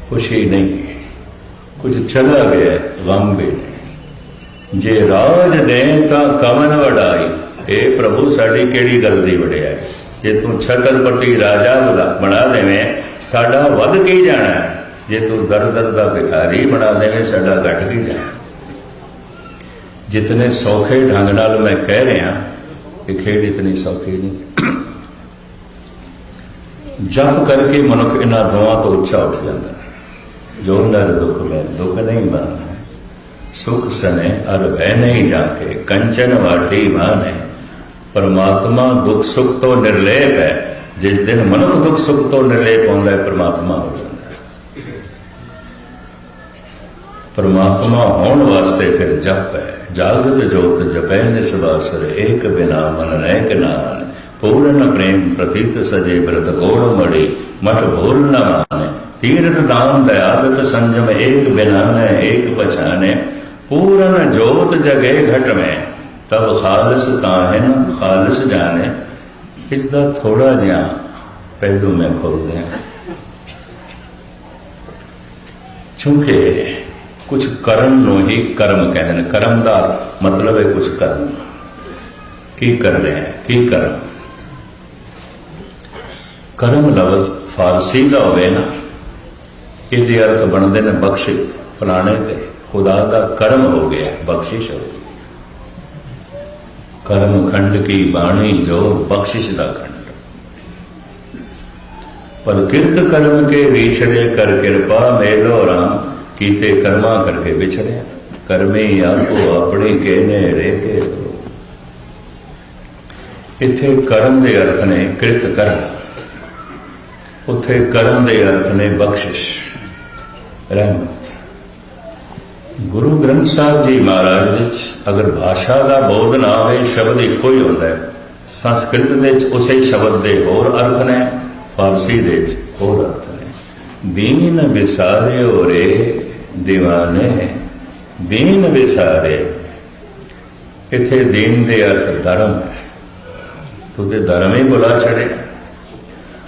खुशी नहीं, कुछ चला गया गम भी नहीं। जे राज दे तां कवन वडाई, ए प्रभु साड़ी केड़ी गल दी वडियाई। जे तू छत्रपति राजा बना देवें, साडा वध की जाना है। जे तू दर दर दा भिखारी बना देवें, साडा घट की जाना। जितने सौखे ढंग नाल मैं कह रहा, ये खेड इतनी सौखी नहीं। जप करके मनुख इन्हां दोवां तो उच्चा उठ जाता है। जो नर दुख में दुख नहीं माने, सुख सने अर भय नहीं जाके, कंचन वाटी माने। परमात्मा दुख सुख तो निर्लेप है। जिस दिन मनुख दुख सुख तो निर्लेप होता है, परमात्मा हो जाता है। परमात्मा होने वास्ते फिर जप है। जागत जोत जपै निसवासर, एक बिना मन रैक नान। पूर्ण प्रेम प्रतीत सजे, व्रत गोड़ मड़ी मठ भूल न माने। तीर्थ दान दयादत संयम, एक बिना न एक पछाने। पूर्ण जोत जगे घट में, तब खालस ताहिन खालस जाने। इसका थोड़ा जिहा पहलू मैं खोल दें। चूंकि कुछ करन नूं ही कर्म कहते हैं। कर्म का मतलब है कुछ कर्म की कर रहे हैं, की कर्म। कर्म लफ्ज फारसी का होवे ना, ये अर्थ बनते ने बख्शित, फलाने ते खुदा का कर्म हो गया, बख्शिश हो गई। कर्म खंड की बाणी जो बख्शिश का खंड। पर किरत कर्म के विछड़े, कर कृपा मेलो राम। कीते कर्मा करके बिछड़े, कर्मे आपो अपने के नेड़े के दो। इत्थे कर्म के अर्थ ने कृत कर्म, उत्थे कर्म के अर्थ ने बख्शिश, रहमत। गुरु ग्रंथ साहब जी महाराज विच अगर भाषा का बोध ना हो, शब्द एको ही होता है। संस्कृत दे उसे शब्द के होर अर्थ ने, फारसी दे होर अर्थ ने। दीन विसारे रे दीवाने, दीन विसारे। इत्थे दीन दे अर्थ धर्म है, तू तो धर्म ही बुला छड़े।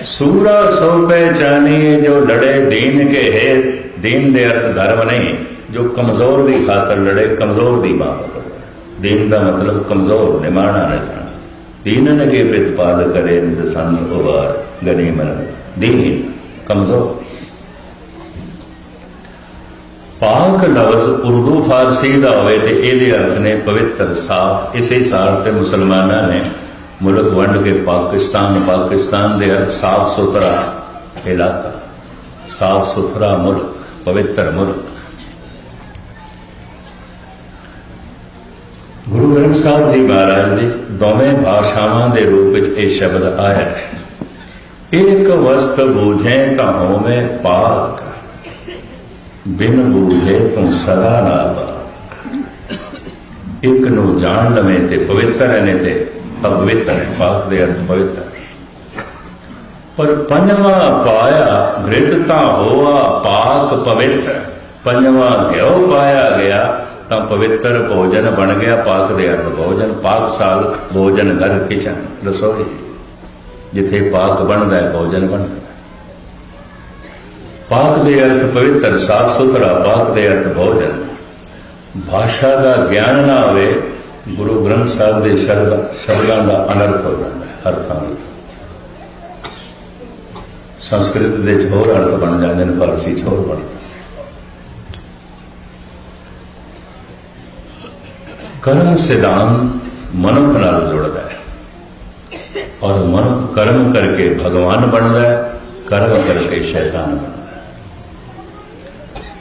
सूरा सो पहचानिए जो लड़े दीन के है। दीन दे अर्थ धर्म नहीं, जो कमजोर की खातर लड़े, कमजोर की बात पकड़े। दीन का मतलब कमजोर, निमाणा न जाना। दीनन के प्रतिपाद करे संत उबार, गनी मन दीन कमजोर। पाक लफ्ज उर्दू फारसी का होवे ते इहदे अर्थ ने पवित्र, साफ। इसे साल ते मुसलमाना ने मुल्क वंड के पाकिस्तान, पाकिस्तान दे अर्थ साफ सुथरा इलाका, साफ सुथरा मुल्क, पवित्र मुल्क। गुरु ग्रंथ साहब जी महाराज ने दोवें भाषावां दे रूप में यह शब्द आया है। एक वस्त बूझे तो होवे पाक, बिन बूझे तुम सदा ना पाक। एक नू जान लवे ते पवित्र है, ने ते अपवित्र है। पाक दे अर्थ पवित्र। पर पंजवा पाया घृतता होआ पाक पवित्र। पंजवा घ्यो पाया गया तो पवित्र भोजन बन गया। पाक दे अर्थ भोजन, पाकशाल भोजन घर किचन रसोई, जिथे पाक बनता है भोजन बनता है। पाक दे अर्थ पवित्र साफ सुथरा, पाक दे अर्थ भोजन। भाषा का ज्ञान ना होवे, गुरु ग्रंथ साहब के शब्दों का अनर्थ हो जाता है, अर्थानर्थ। संस्कृत के होर अर्थ बन जाते हैं, फारसी च होर बन। कर्म सिद्धांत मनुख नाल जुड़ता है और मनुख कर्म करके भगवान बनता है, कर्म करके शैतान बनता है।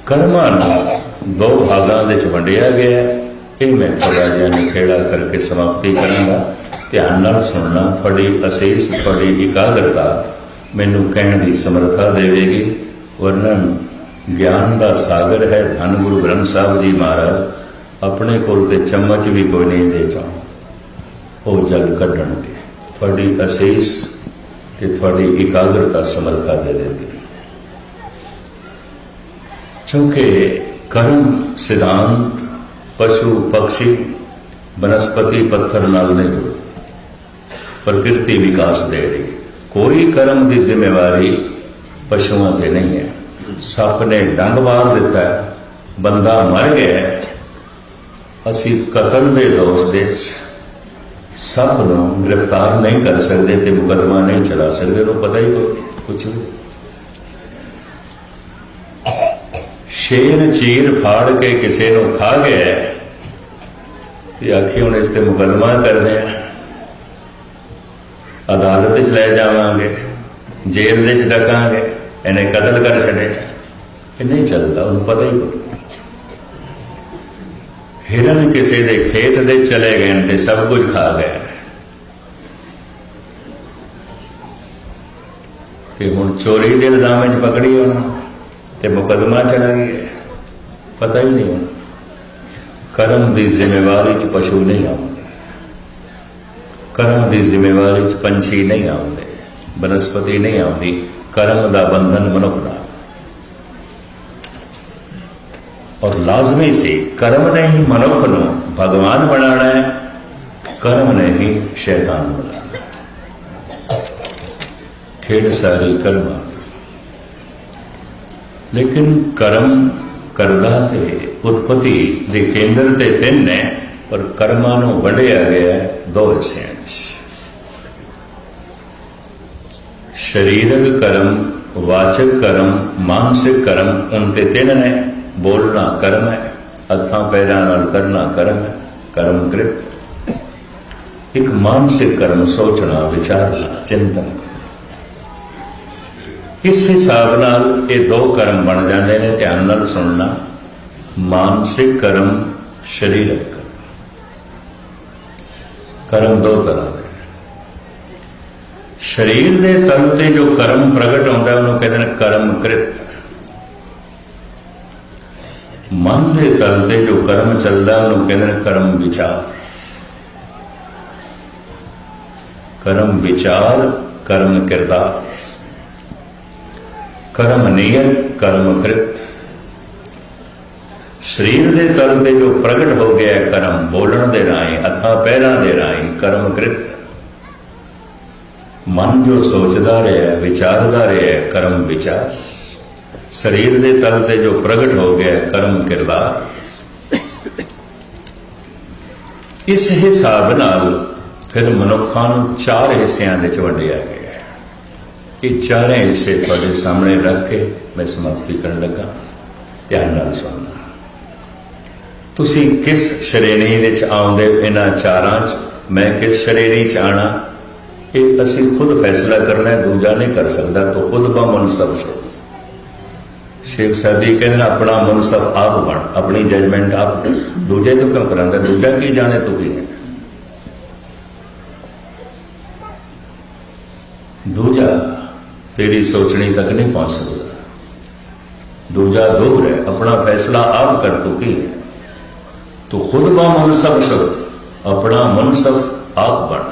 कर्मां नूं दो भागां दे च वंडिया गया है। ये मैं थोड़ा जिहा निखेड़ा करके समाप्ति करांगा। ध्यान नाल सुनना, थोड़ी असीस, थोड़ी एकाग्रता मैनू कहने की समर्था देगी। वर्णन ज्ञान का सागर है। धन गुरु ग्रंथ साहब जी महाराज अपने कोल ते चम्मच भी कोई नहीं दे चाहो वो जल कढ़ण दी। थोड़ी असीस ते थोड़ी एकाग्रता समर्था दे देती। चूंकि कर्म सिद्धांत पशु पक्षी वनस्पति पत्थर नाल नहीं जुड़ते, प्रकृति विकास दे रही। कोई कर्म की जिम्मेवारी पशुओं से नहीं है। सप ने डंग मार दिता है, बंदा मर गया है, असी कतल के दोष दे सप नूं गिरफ्तार नहीं कर सकते तो मुकदमा नहीं चला सकते। तो पता ही कुछ भी। शेर चीर फाड़ के किसी को खा गया तो आखी हम इस पर मुकदमा करने, अदालत च लै जावांगे, जेल च डकांगे, इन्हें कतल कर छड़े। नहीं चलता, उन्हें पता ही कोई। हिरन किसी के खेत दे चले गए तो सब कुछ खा गए तो हुण चोरी के इल्जाम च पकड़ी होना तो मुकदमा चला गया, पता ही नहीं होना। कर्म की जिम्मेवारी च पशु नहीं आउंदे, कर्म की जिम्मेवारी च पंछी नहीं आउंदे, वनस्पति नहीं आउंदी। कर्म का बंधन मनुख नाल। और लाजमी से कर्म ने ही मनुख नूं भगवान बनाना है, कर्म ने ही शैतान बनाना है। खेड सारी कर्म। लेकिन कर्म करदा ते उत्पत्ति के केंद्र ते तीन ने, पर कर्मां नूं वंडिया गया है दो हिस्सियां। शरीरक कर्म, वाचक कर्म, मानसिक कर्म, उनते तीन ने। बोलना कर्म है, हथां पैरां नाल करना कर्म है, कर्म कृत। एक मानसिक कर्म, सोचना, विचारना, चिंतन। इस हिसाब नाल ये दो कर्म बन जाते हैं। ध्यान नाल सुनना। मानसिक कर्म, शरीरक कर्म। कर्म दो तरह के। शरीर के तल ते जो कर्म प्रगट होता है उन्होंने कहते हैं कर्म कृत। मन के तल ते जो कर्म चलता है उन्होंने कहते हैं कर्म विचार। कर्म विचार, कर्म किरदार, कर्म नियत, कर्म कृत। शरीर के तल ते जो प्रगट हो गया है कर्म, बोलण दे राही, हथां पैरां दे राही, कर्म कृत। मन जो सोचता रहा, विचारता रहा, कर्म विचार। शरीर के तल ते जो प्रगट हो गया कर्म किरदार। इस हिसाब नाल फिर मनुखों नूं चार हिस्सियां दे च वंडिया गया है। ये चारे हिस्से तुहाडे सामने रख के मैं समाप्ति करन लगा। ध्यान नाल सुनना। तुसी किस श्रेणी विच आउंदे इन्हां चारां च, मैं किस श्रेणी च आना, ये असीं खुद फैसला करना है, दूजा नहीं कर सकता। तो खुद ब मुनसब छो। शेख सादी कहते अपना मुनसफ आप बन, अपनी जजमेंट आप। दूजे तो क्यों करांदा, दूजा की जाने तो की है। दूजा तेरी सोचनी तक नहीं पहुंच सकता। दूजा दूर है, अपना फैसला आप कर तो की है। तो खुद ब मुनसफ छो, अपना मुनसफ आप बन।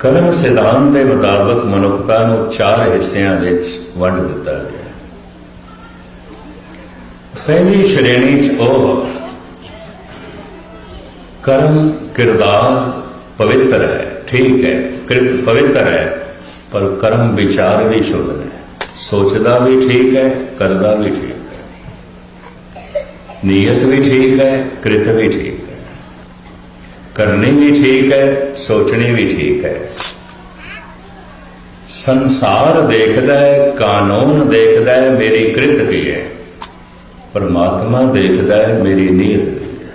कर्म सिद्धांत के मुताबिक मनुखता नूं चार हिस्सियां विच वंड दिता गया। पहली श्रेणी च कर्म किरदार पवित्र है, ठीक है, कृत पवित्र है, पर कर्म विचार भी शुद्ध है, सोचता भी ठीक है, करता भी ठीक है, नीयत भी ठीक है, कृत भी ठीक है, करनी भी ठीक है, सोचनी भी ठीक है। संसार देखदा है, कानून देखदा है मेरी कृत की है, परमात्मा देखदा है मेरी नीयत की है।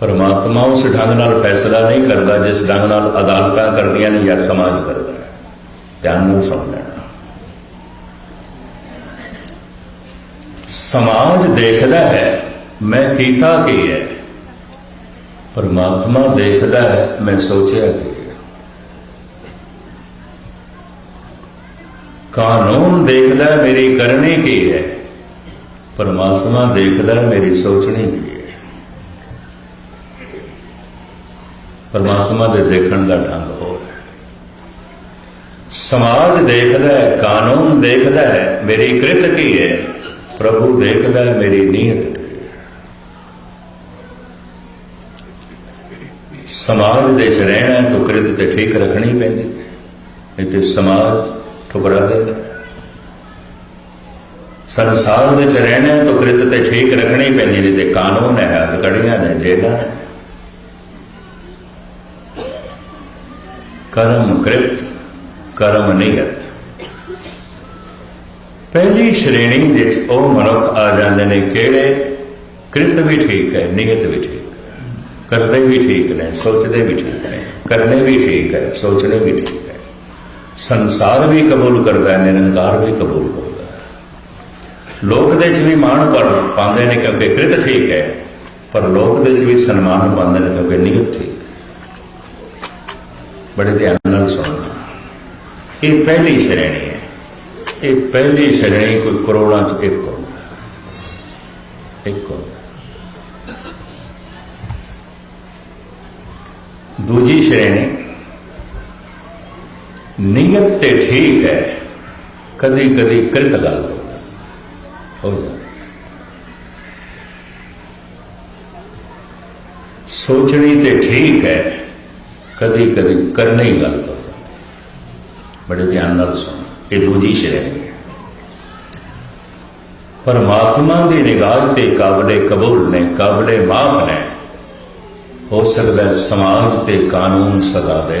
परमात्मा उस ढंग नाल फैसला नहीं करता जिस ढंग नाल अदालतां करदियां ने या समाज करता है। ध्यान नाल सुन लेना। समाज देखदा है मैं कीता की है, परमात्मा देखदा है मैं सोचिया की है। कानून देखदा है मेरी करनी की है, परमात्मा देखदा है मेरी सोचनी की है। परमात्मा दे देखण दा ढंग हो है। समाज देखदा है, कानून देखदा है मेरी कृत की है, प्रभु देखदा है मेरी नीयत की है। समाज दे च रहना है तो कृत ते ठीक रखनी पैंदी है, नहीं तो समाज ठुकरा देता है। संसार दे च रहना है तो कृत ते ठीक रखनी पैंदी, नहीं तो कानून है, हथकड़ियां ने, जेलां ने। कर्म कृत, कर्म नियत। पहली श्रेणी जिस वो मनुख आ जाते हैं किहड़े कृत भी ठीक है, नियत भी ठीक है, करते भी ठीक ने, सोचते भी ठीक है, करने भी ठीक है, सोचने भी ठीक है, संसार भी कबूल करता है, निरंकार भी कबूल करता है। लोक दे च भी मान पाते हैं क्योंकि कृत ठीक है, पर लोक दे च भी सन्मान पाते हैं क्योंकि नियत ठीक है। बड़े ध्यान नाल सुनना। ये पहली श्रेणी है। ये पहली श्रेणी कोई करोड़ों च एक होता, एक होता। दूजी श्रेणी नियत ते ठीक है, कदी कदी कृत गलत हो जाती, सोचनी ते ठीक है, कदी कदी करने ही गलत हो जाती। बड़े ध्यान नाल सुनो। ये दूजी श्रेणी है। परमात्मा की निगाह ते काबले कबूल ने, काबले माफ ने। हो सकता है समाज ते कानून सदा दे,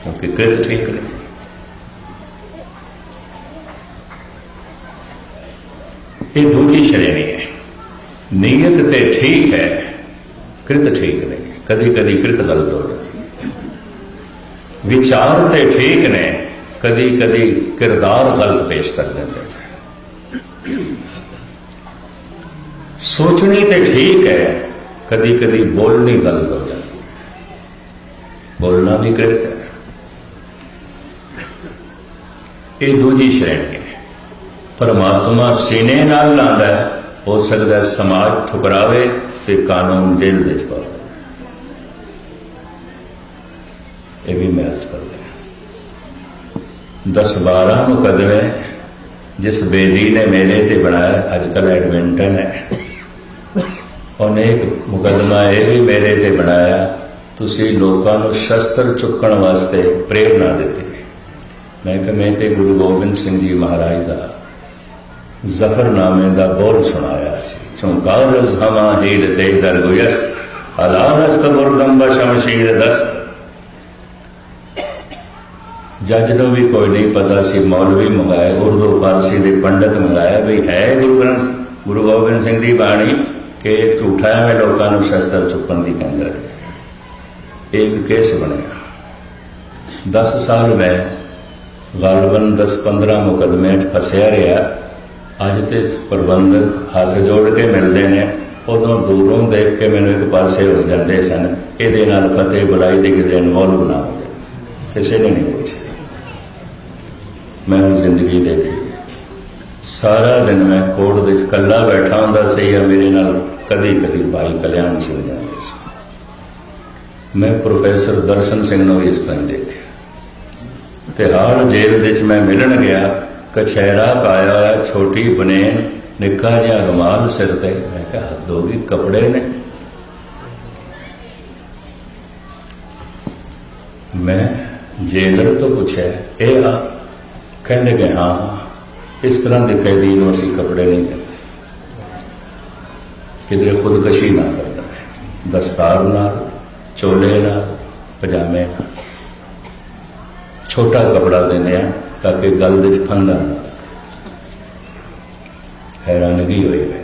क्योंकि कृत ठीक नहीं। ये दूसरी श्रेणी है। नीयत ते ठीक है, कृत ठीक नहीं। कदी कदी कृत गलत हो जाती है। विचार ते ठीक ने, कदी कदी किरदार गलत पेश कर देते हैं। सोचनी ते ठीक है, कदी कदी बोलनी गलत हो जाती है। बोलना भी कृत है। ये दूजी श्रेणी है। परमात्मा सीने नाल लांदा है, हो सकता है समाज ठुकरावे ते कानून जेल दे पा दे। ये भी मैं अर्ज कर दिया। 10-12 मुकदमे जिस बेदी ने मेरे ते बनाया, अजकल एडमिंटन है, उन्हें एक मुकदमा यह भी मेरे ते बनाया, तुसी लोगों को शस्त्र चुकण वास्ते प्रेरणा देती। मैं कि मैं ते गुरु गोबिंद सिंह जी महाराज का जफरनामे का बोल सुनाया सी। चौंकार हमा हीर ते दरगुयस्त, अलारस्त बुरदम्ब शमशीर दस्त। जज को भी कोई नहीं पता सी, मौलवी मंगाए, उर्दू फारसी के पंडित मंगाए, भाई है गुरु गोबिंद सिंह की बाणी कि झूठा है लोगों को शस्त्र चुकन की कहते रहे। एक केस बनया। 10 साल मैं गालबन 10-15 मुकदमे फसया रहा। अज तो प्रबंधक हाथ जोड़ के मिलते हैं, उदों दूरों देख के मैंने एक पासे हो जाते सन, ये फतेह बुलाई थी कि इन्वॉल्व ना हो जाए। किसी ने नहीं पूछा। मैं जिंदगी देखी, सारा दिन मैं कोर्ट में कला बैठा होंदा सी, या मेरे नाल कदी कदी भाई कल्याण सिंह जाते सी। मैं प्रोफैसर दर्शन सिंह ने भी इस तरह देखा। तिहाड़ जेल विच मैं मिलन गया, कछैरा पाया होया, छोटी बनेन, निक्का जिहा रुमाल सिर ते। मैं कहा हद होगी, कपड़े ने। मैं जेलर तो पूछा ये आ, कहने लगे हाँ इस तरह के कैदी को असी कपड़े नहीं देते, किधरे खुदकशी ना करना, दस्तार नाल, चोले नाल, पजामे नाल, छोटा कपड़ा देने ताकि गल दे फंदा ना। हैरानगी हुई है।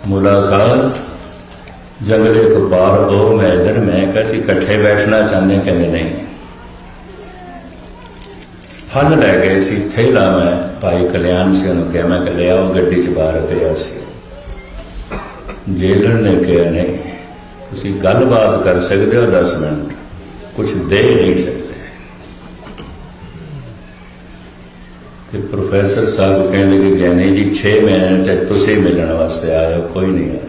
मुलाकात जंगले तो पार हो मैदन, मैं कैसी कट्ठे बैठना चाहते, कहते नहीं। फल लै गए सी थैला, मैं भाई कल्याण से उन्होंने कहा, मैं ले आओ गड्डी च बाहर पिया सी। जेलर ने कहा नहीं, तुम गलबात कर सकते हो 10 मिनट, कुछ दे नहीं सकते। तो प्रोफैसर साहब कहने लगे ज्ञानी जी 6 महीने चाहे तुम मिलने वास्ते आए हो, कोई नहीं आया।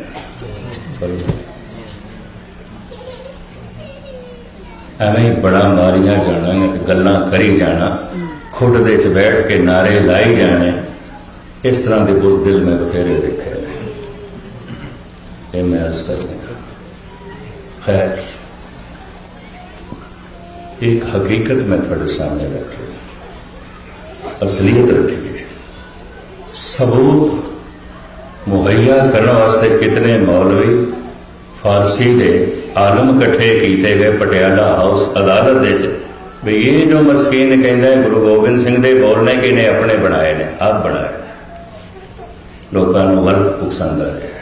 एवं ही बड़ा मारिया जाना, गल्लां करी जाना, खुद दे च बैठ के नारे लाई जाने, इस तरह के बुज़दिल में बथेरे देखे। ये मैं अर्ज कर दूंगा। खैर, एक हकीकत मैं थोड़े सामने रख रही, असलियत रखिए। सबूत मुहैया करने वास्ते कितने मौलवी फारसी के आलम कट्ठे किए गए पटियाला हाउस अदालत भी, ये जो मस्कीन कहता है गुरु गोबिंद सिंह के बोलने कि ने अपने बनाए ने, आप बनाए, लोगों को गलत पसंद आ गया।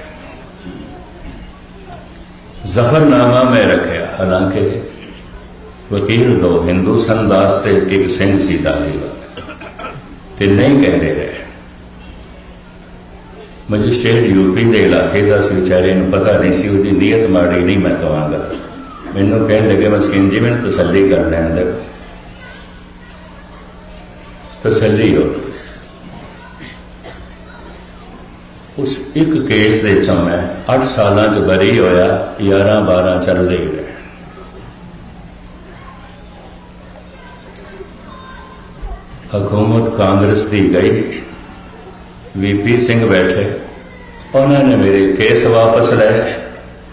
जफरनामा में रखा, हालांकि वकील 2 हिंदू सन, दास ते एक सिंह सी दाली ते नहीं कहते रहे। मजिस्ट्रेट यूपी के इलाके का बेचारे पता नहीं सी, उसकी नीयत माड़ी नहीं मैं कहांगा। मैनू कह लगे मस्कीन जी मैंने तसली कर लैन दे, तसली हो गई। उस एक केस के चों मैं 8 साल च बरी होया, 11-12 चलते ही रहे। हुकूमत कांग्रेस की गई, वीपी सिंह बैठे, उन्होंने मेरे केस वापस ले,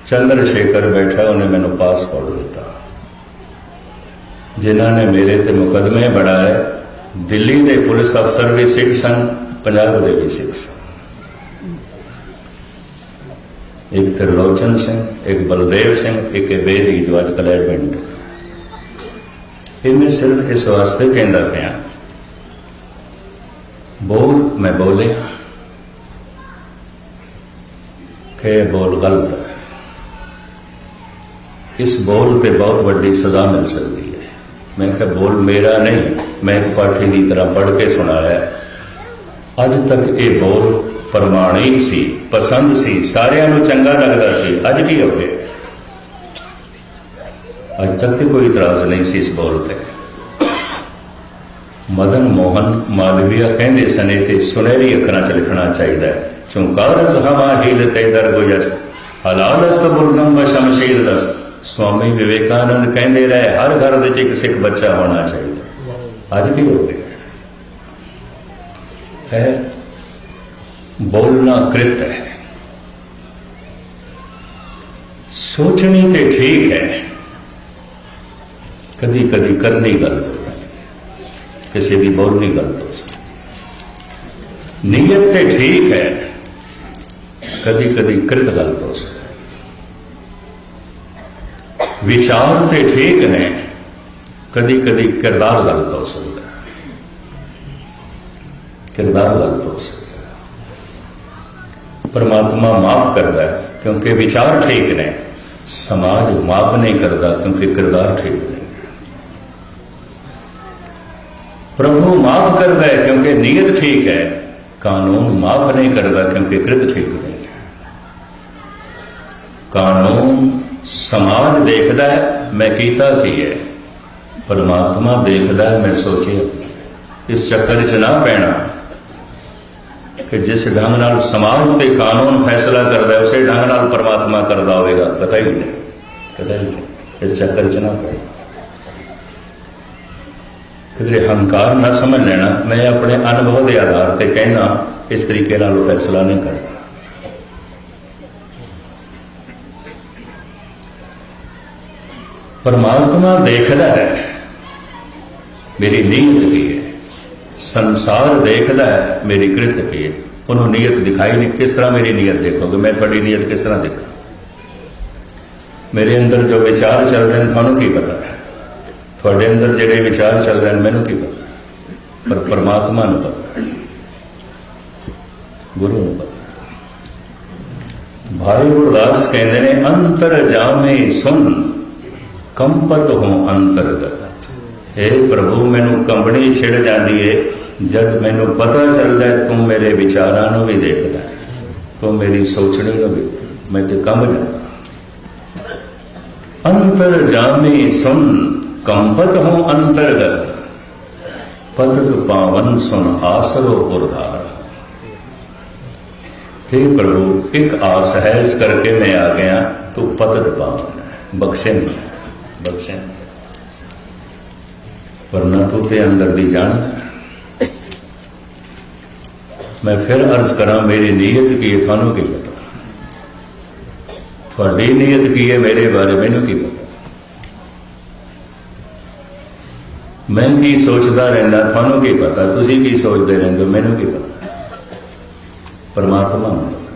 चंद्रशेखर बैठा, उन्हें मैंने पासपोर्ट दिता। जिन्होंने मेरे ते मुकदमे बढ़ाए, दिल्ली के पुलिस अफसर भी सिख सन, पंजाब के भी सिख सन। एक त्रिलोचन सिंह, एक बलदेव सिंह, एक बेदी जो अजकल एडमिट। मैं सिर्फ इस वास्ते कहता पाया, बोल मैं बोले कि बोल गलत है, इस बोल पे बहुत बड़ी सजा मिल सकती है। मैं कहा बोल मेरा नहीं, मैं एक पाठी की तरह पढ़ के सुनाया। अज तक ये बोल प्रमाणिक सी, पसंद सी, सारिਆਂ ਨੂੰ चंगा लगता सी। अज की हो गया? अज तक तो कोई इतराज नहीं सी इस बोल पे। मदन मोहन मालविया कहते सने ते सुनहरी अखरां च लिखना चाहिए, चुंकारस हवा हीलते दरगुजस्त हलालस्त बुलगम व शमशीर दस्त। स्वामी विवेकानंद कहते रहे हर घर में एक सिख बच्चा होना चाहिए। अज भी हो गया है। बोलना कृत है, सोचनी तो ठीक है, कदी कदी करनी गलत हो, किसी की बोलनी गलत हो सकती। नीयत तो ठीक है, कदी कदी कृत गलत हो सकती। विचार तो ठीक ने, कदी कदी किरदार गलत हो सकता है। किरदार गलत हो सकता है। परमात्मा माफ करता है क्योंकि विचार ठीक ने, समाज माफ नहीं करता क्योंकि किरदार ठीक नहीं। प्रभु माफ करता है क्योंकि नीयत ठीक है, कानून माफ नहीं करता क्योंकि कृत ठीक नहीं है। कानून समाज देखता है मैं कीता की है, परमात्मा देखता है मैं सोचे। इस चक्कर च ना पैना कि जिस ढंग नाल समाज ते कानून फैसला करता है उसे ढंग नाल परमात्मा करता होगा, पता ही नहीं, पता ही नहीं। इस चक्कर च ना पैना, किधरे हंकार ना समझ लेना। मैं अपने अनुभव के आधार पर कहना, इस तरीके नाल फैसला नहीं करना। परमात्मा देखदा है मेरी नीयत की है, संसार देखदा है मेरी कृत की है। उन्होंने नीयत दिखाई नहीं। किस तरह मेरी नीयत देखोगे? मैं थोड़ी नीयत किस तरह देखा? मेरे अंदर जो विचार चल रहे हैं थानू की पता है, थोड़े अंदर जेडे विचार चल रहे हैं मैनू की पता, पर परमात्मा नूं पता, गुरु नूं पता। भाई गुरदास कहते ने अंतर जामे सुन कंपत हो अंतरगत। हे प्रभु मैनू कंबनी छिड़ जाती है जब मैनू पता चलता है तू मेरे विचारां नूं भी देखदा है, तू मेरी सोचनी नूं भी, मैं तो कंब जाता। अंतर जामे सुन कंपत हो अंतरगत, पतत पावन सुन आसरो उर्धार। हे प्रभु एक आस है इस करके मैं आ गया, तू पतत पावन है, बख्शे नहीं, बख्शे नहीं, वरना तू ते अंदर दी जान। मैं फिर अर्ज करा मेरी नीयत की है थानू की पता, थोड़ी नीयत की है मेरे बारे मैनू की पता। मैं की सोचता रहना थानू की पता, तुसी की सोचते रहते हो मैनू की पता। परमात्मा नूं पता,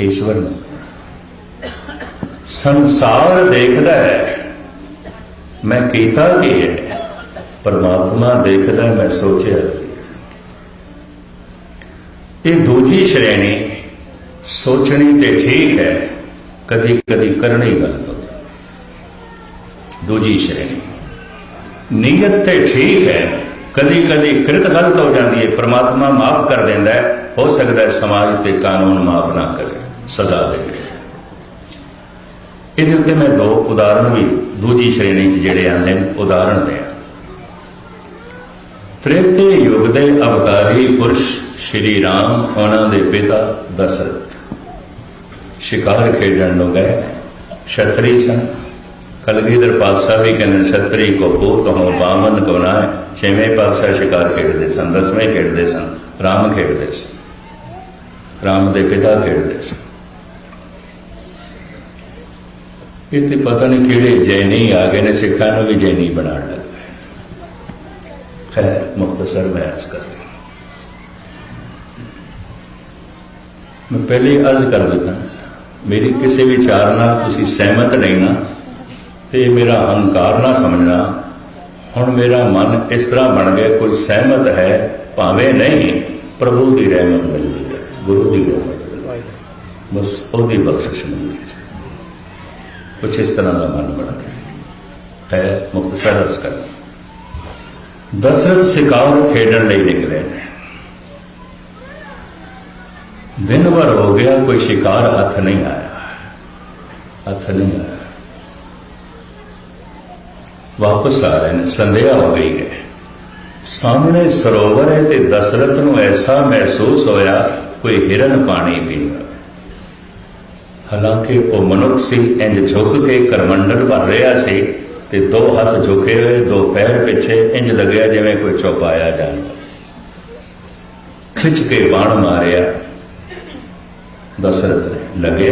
ईश्वर नूं पता। संसार देखदा है मैं कीता की है, परमात्मा देखदा है मैं सोचिया। ये दूजी श्रेणी सोचनी ते ठीक है, कदी कदी करनी गलत हो जाती। दूजी श्रेणी नीयत ते ठीक है, कदी कदी कृत गलत हो जाती है, परमात्मा माफ कर देंदा है। हो सकता है समाज ते कानून माफ ना करे, सजा दे। इहदे उत्ते मैं दो उदाहरण भी दूजी श्रेणी च जिहड़े आंदे ने उदाहरण दें। त्रेते युग दे अवतारी पुरुष श्री राम उन्हां दे पिता दशरथ शिकार खेडण नूं गए, छतरी सन। कलगीधर पातशाह भी कहते छतरी को पूत हो बामन को ना। छेवें पातशाह शिकार खेडते सन, 10वें खेडते सन, राम खेडते सन, राम दे पिता खेडते सन। इतने पता नहीं किहड़े जैनी आ गए ने, सिखां नूं भी जैनी बना लग गए। खैर मुख्तसर मैं अर्ज कर दूं, मैं पहले ही अर्ज कर देता, मेरी किसी विचार नाल तुसीं सहमत नहीं ना ते मेरा अहंकार ना समझना। हुण मेरा मन इस तरह बन गया, कोई सहमत है भावें नहीं, प्रभु की रहमत मिलती है, गुरु की रहमत मिलती है, बस उसकी बख्शिश मिलती है। कुछ इस तरह का मन बन गया है। मुख्तसर अर्ज कर, दशरथ शिकार खेडण लई निकले, दिन भर हो गया कोई शिकार हथ नहीं आया, हथ नहीं आया। वापस आ रहे हैं, संध्या हो गई है, सामने सरोवर है ते दशरथ नूं ऐसा महसूस होया कोई हिरन पानी पींदा। हालांकि वह मनुख सी, इंज झुक के करमंडल भर रहा सी ते दो हाथ झुके हुए, दो पैर पिछे, इंज लग्या जिवें कोई चौपाया जानवर। खिंच के बाण मारिया दशरथ ने, लगे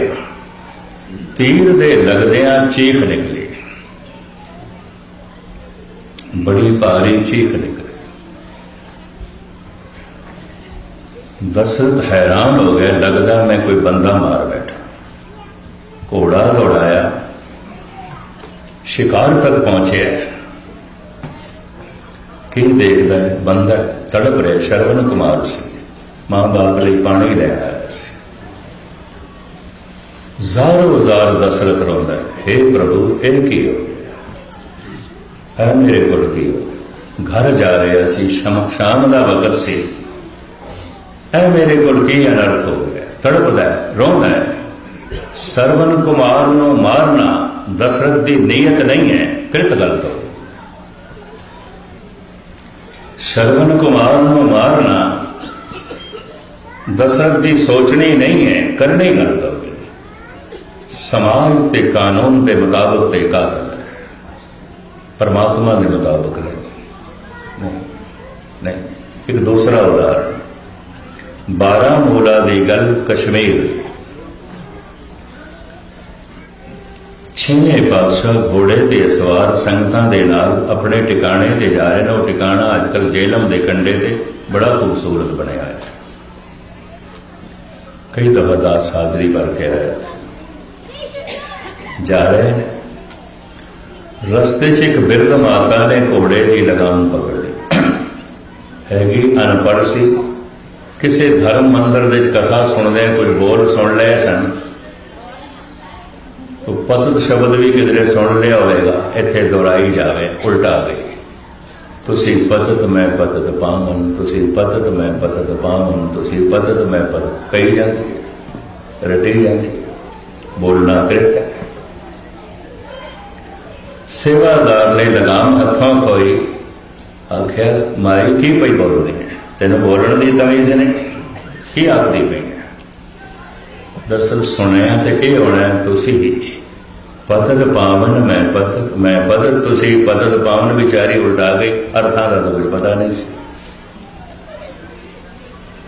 तीर दे लगदियां चीख निकली, बड़ी भारी चीख निकली। दशरथ हैरान हो गया, लगता मैं कोई बंदा मार बैठा। घोड़ा दौड़ाया, शिकार तक पहुंचे, की देखता है बंदा तड़प रहे, श्रवण कुमार से मां बाप लिए पानी लैन आया से। ਜ਼ਾਰੋ ਜ਼ਾਰ दशरथ रोंदा, हे प्रभु ਇਹ ਕੀ हो गया है, मेरे को की हो, घर जा रहे सी, शाम का वक्त से है, मेरे को की अनर्थ हो गया। तड़पदा है, रोंदा है। सरवन कुमार नूं मारना दशरथ की नीयत नहीं है, कृत गलत हो। श्रवण कुमार नूं मारना दशरथ की सोचनी नहीं है, करनी गलत हो। समाज के कानून के मुताबिक ते कातल है, परमात्मा के मुताबिक नहीं, नहीं। एक दूसरा उदाहरण, बारामूला की गल कश्मीर, छेवें पातशाह घोड़े ते सवार संगतां दे नाल अपने टिकाणे ते जा रहे हैं। वो टिकाणा अजकल जेलम के कंढे ते बड़ा खूबसूरत बनया है। कई दफा दास हाजरी भर के आए जा रहे हैं। रस्ते च एक बिरध माता ने घोड़े की लगाम पकड़ ली। हैगी अनपढ़ सी, किसी धर्म मंदिर दे कथा सुनदे कुछ बोल सुन ले सन, तो पतत शब्द भी किधरे सुन लिया होगा, इत्थे दोहराई जावे, उल्टा गई। तुसी पतत मैं पतत पावन, तुसी पतत मैं पतत पावन, तुसी पतत मैं पतत, कही जाती है, रटी जाती है, बोलना कृत है। सेवादार ने लगाम हथों खोई, आख्या माई की पई बोलनी है, तेन बोलने की तमीज नहीं, की आखदी पई है। दरअसल सुनिया तो यह होना है, तुसी पतत पावन मैं पतत, तुसी पतत पावन, विचारी उल्टा गई, अर्थां का तो कुछ पता नहीं सी।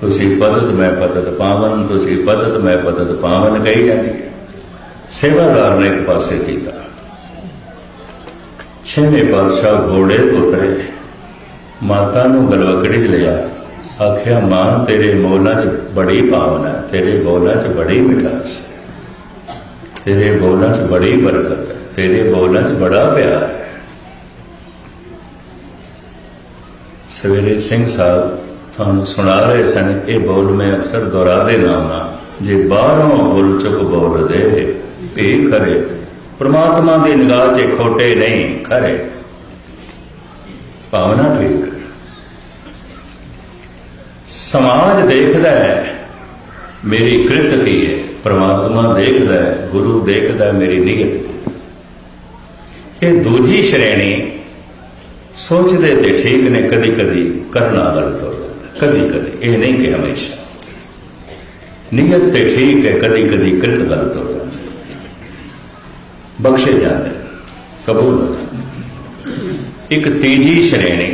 तुसी पतत मैं पतत पावन, तुसी पतत मैं पतत पावन कही जाती है। सेवादार ने एक पासे किया। छेवें पातशाह घोड़े तो उतरे, माता नूं गलवकड़ी च लिया, आख्या मां तेरे बोलों च बड़ी पावन है, तेरे बोलों च बड़ी मिठास है, तेरे बोलों च बड़ी बरकत है, तेरे बोलों च बड़ा प्यार है। सवेरे सिंह साहब थानू सुना रहे सन, ये बोल मैं अक्सर दोहरा देना होना, जे बाहरों बुल चुक बोल दे भी करे, परमात्मा की निगाह च खोटे नहीं खरे, भावना ठीक। समाज देखता है मेरी कृत की है, परमात्मा देखता है, गुरु देखता है मेरी नीयत की। ये दूजी श्रेणी सोचते थे ठीक ने, कदी कदी करना गलत हो जाता, कदी कदी, ये नहीं कि हमेशा। नीयत तो ठीक है, कदी कदी कृत गलत हो जाती, बख्शे जाते, कबूल हो जाते। एक तीजी श्रेणी,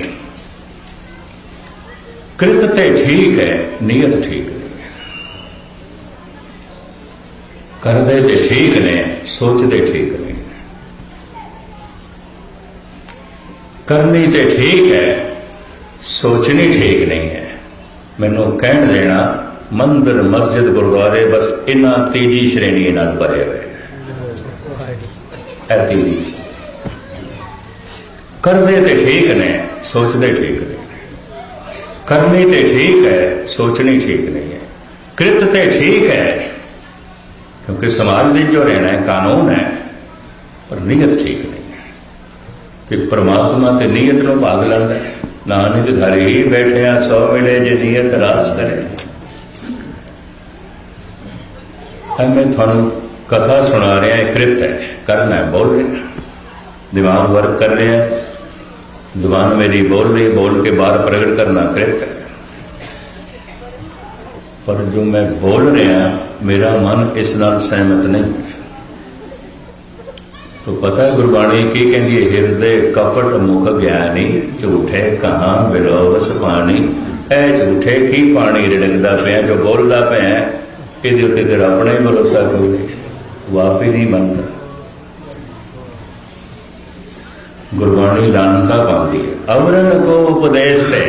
कृत ते ठीक है, नीयत ठीक नहीं है, करते ते ठीक ने, सोचते ठीक नहीं है, करनी ते ठीक है, सोचनी ठीक नहीं है। मैनू कहण देना, मंदिर मस्जिद गुरुद्वारे बस इन्हां तीजी श्रेणी नाल भरे हुए। करते ते ठीक ने, सोचते ठीक नहीं, करनी ते ठीक है, सोचनी ठीक नहीं है, कृत ते ठीक है, क्योंकि समाज में जो रहना है कानून है, पर नीयत ठीक नहीं है। फिर परमात्मा ते नीयत को भाग लाता है। नानक घर ही बैठे 100 मिले जे नीयत रास करे। मैं थानू कथा सुना रहा है, कृत है, करना है, बोल रहे, दिमाग वर्क कर रहे हैं, जुबान मेरी बोल रही, बोल के बाहर प्रकट करना कृत है। पर जो मैं बोल रहा, मेरा मन इस नाल सहमत नहीं। तो पता है गुरबाणी की कहती है, हिरदे कपट मुख ज्ञानी, झूठे कहाँ बिलोवस पानी। ऐ झूठे की पानी रिड़कदा पे, जो बोलता पे ये उत्ते तेरा अपना ही भरोसा कोई नहीं, वाप ही नहीं मनता। गुरबाणी लानता पाती है। अवरन को उपदेश दे,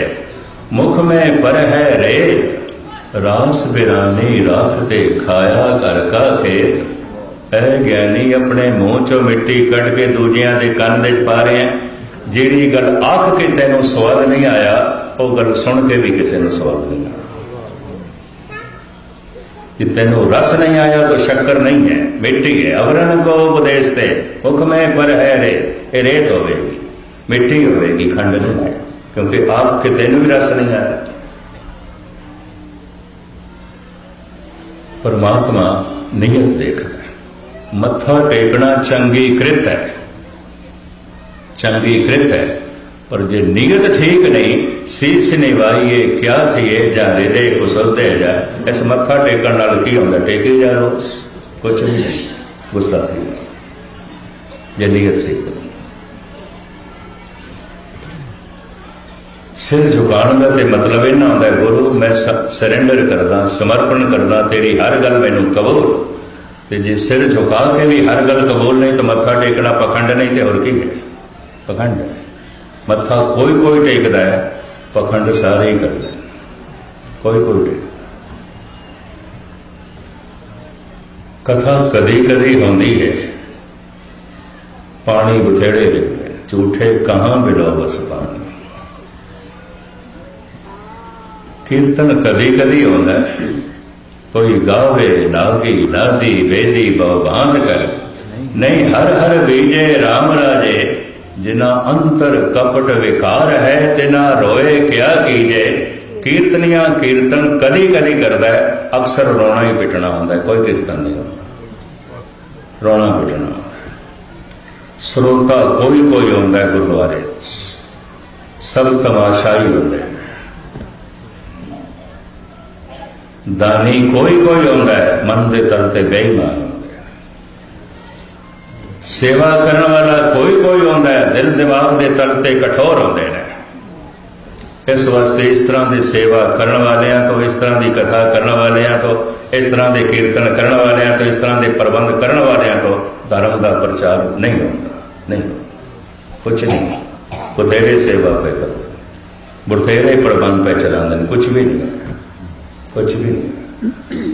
मुख में पर है रेत, रास बिरानी राखते खाया घर का खेत। ऐ ज्ञानी अपने मुंह चो मिट्टी कट के दूजियां दे कन दे पा रहे हैं। जिहड़ी गल आख के तेनों स्वाद नहीं आया, वो गल सुन के भी किसी को स्वाद नहीं आया। कि तेनों रस नहीं आया तो शक्कर नहीं है, मिट्टी है। अवरन को उपदेश दे, मुख में पर है रेत, ये रेत होगी, मिट्टी होगी, खंड नहीं है, क्योंकि आख के तेनों भी रस नहीं आया। परमात्मा नियत देखता है। मत्था टेकना चंगी कृत है, चंगी कृत है, पर जो नियत ठीक नहीं, शीश निभाइए क्या थिए जा हृदय कुसलते जा। इस मत्था टेकन नाल की होंदा, टेके जा रोज कुछ नहीं, गुस्ताखी जे नियत ठीक नहीं। सिर झुकाने का तो मतलब इन्ना होंदा, गुरु मैं सरेंडर करदा, समर्पण करदा, तेरी हर गल मैनू कबूल। तो जे सिर झुका के भी हर गल कबूल नहीं तो मत्था टेकना पखंड नहीं तो और की है? पखंड है। मत्था कोई कोई टेकता है, पखंड सारे ही करते हैं, कोई कोई टेक। कथा कदी कदी होती है, पानी बथेड़े लिखते, झूठे कहाँ बिलो बस पानी। कीर्तन कदी कदी होता है, कोई गावे नागी नादी वेदी भगवान कर नहीं। हर हर बीजे राम राजे, जिना अंतर कपट विकार है, तिना रोए क्या कीजे। कीर्तनिया कीर्तन कदी कदी करता है, अक्सर रोना ही पिटना होता है, कोई कीर्तन नहीं होता, रोना पिटना होता है। श्रोता कोई कोई होता है गुरुद्वारे, सब तमाशाई होते हैं। दानी कोई कोई होता है, मन के तल ते बेईमान होंगे। सेवा करने वाला कोई कोई होता है, दिल दिमाग के तल ते कठोर होते हैं। इस वास्ते इस तरह की सेवा करने वाले तो, इस तरह की कथा करने वाले तो, इस तरह के कीर्तन करने वाले तो, इस तरह के प्रबंध करने वाले तो धर्म का प्रचार नहीं होता, नहीं होता, कुछ नहीं। बथेरे सेवा पे करो, बथेरे प्रबंध पे चला, कुछ भी नहीं, कुछ भी नहीं।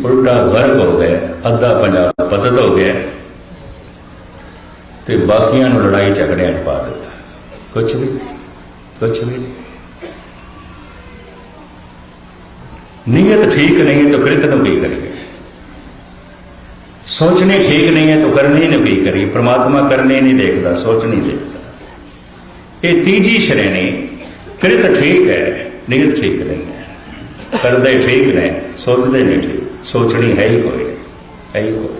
उल्टा वर्ग हो गया, अद्धा पंजाब पतत हो गया, तो बाकियां लड़ाई झगड़िया पा दिता, कुछ भी कुछ भी नहीं। नीयत ठीक नहीं है तो कृत न की करिए, सोचनी ठीक नहीं है तो करनी न की करिए। परमात्मा करने नहीं देखता, सोचनी देखता। ये तीजी श्रेणी, कृत ठीक है, नीयत ठीक नहीं है, करते ठीक ने, सोचते नहीं ठीक, सोचनी है ही कोई, है ही कोई।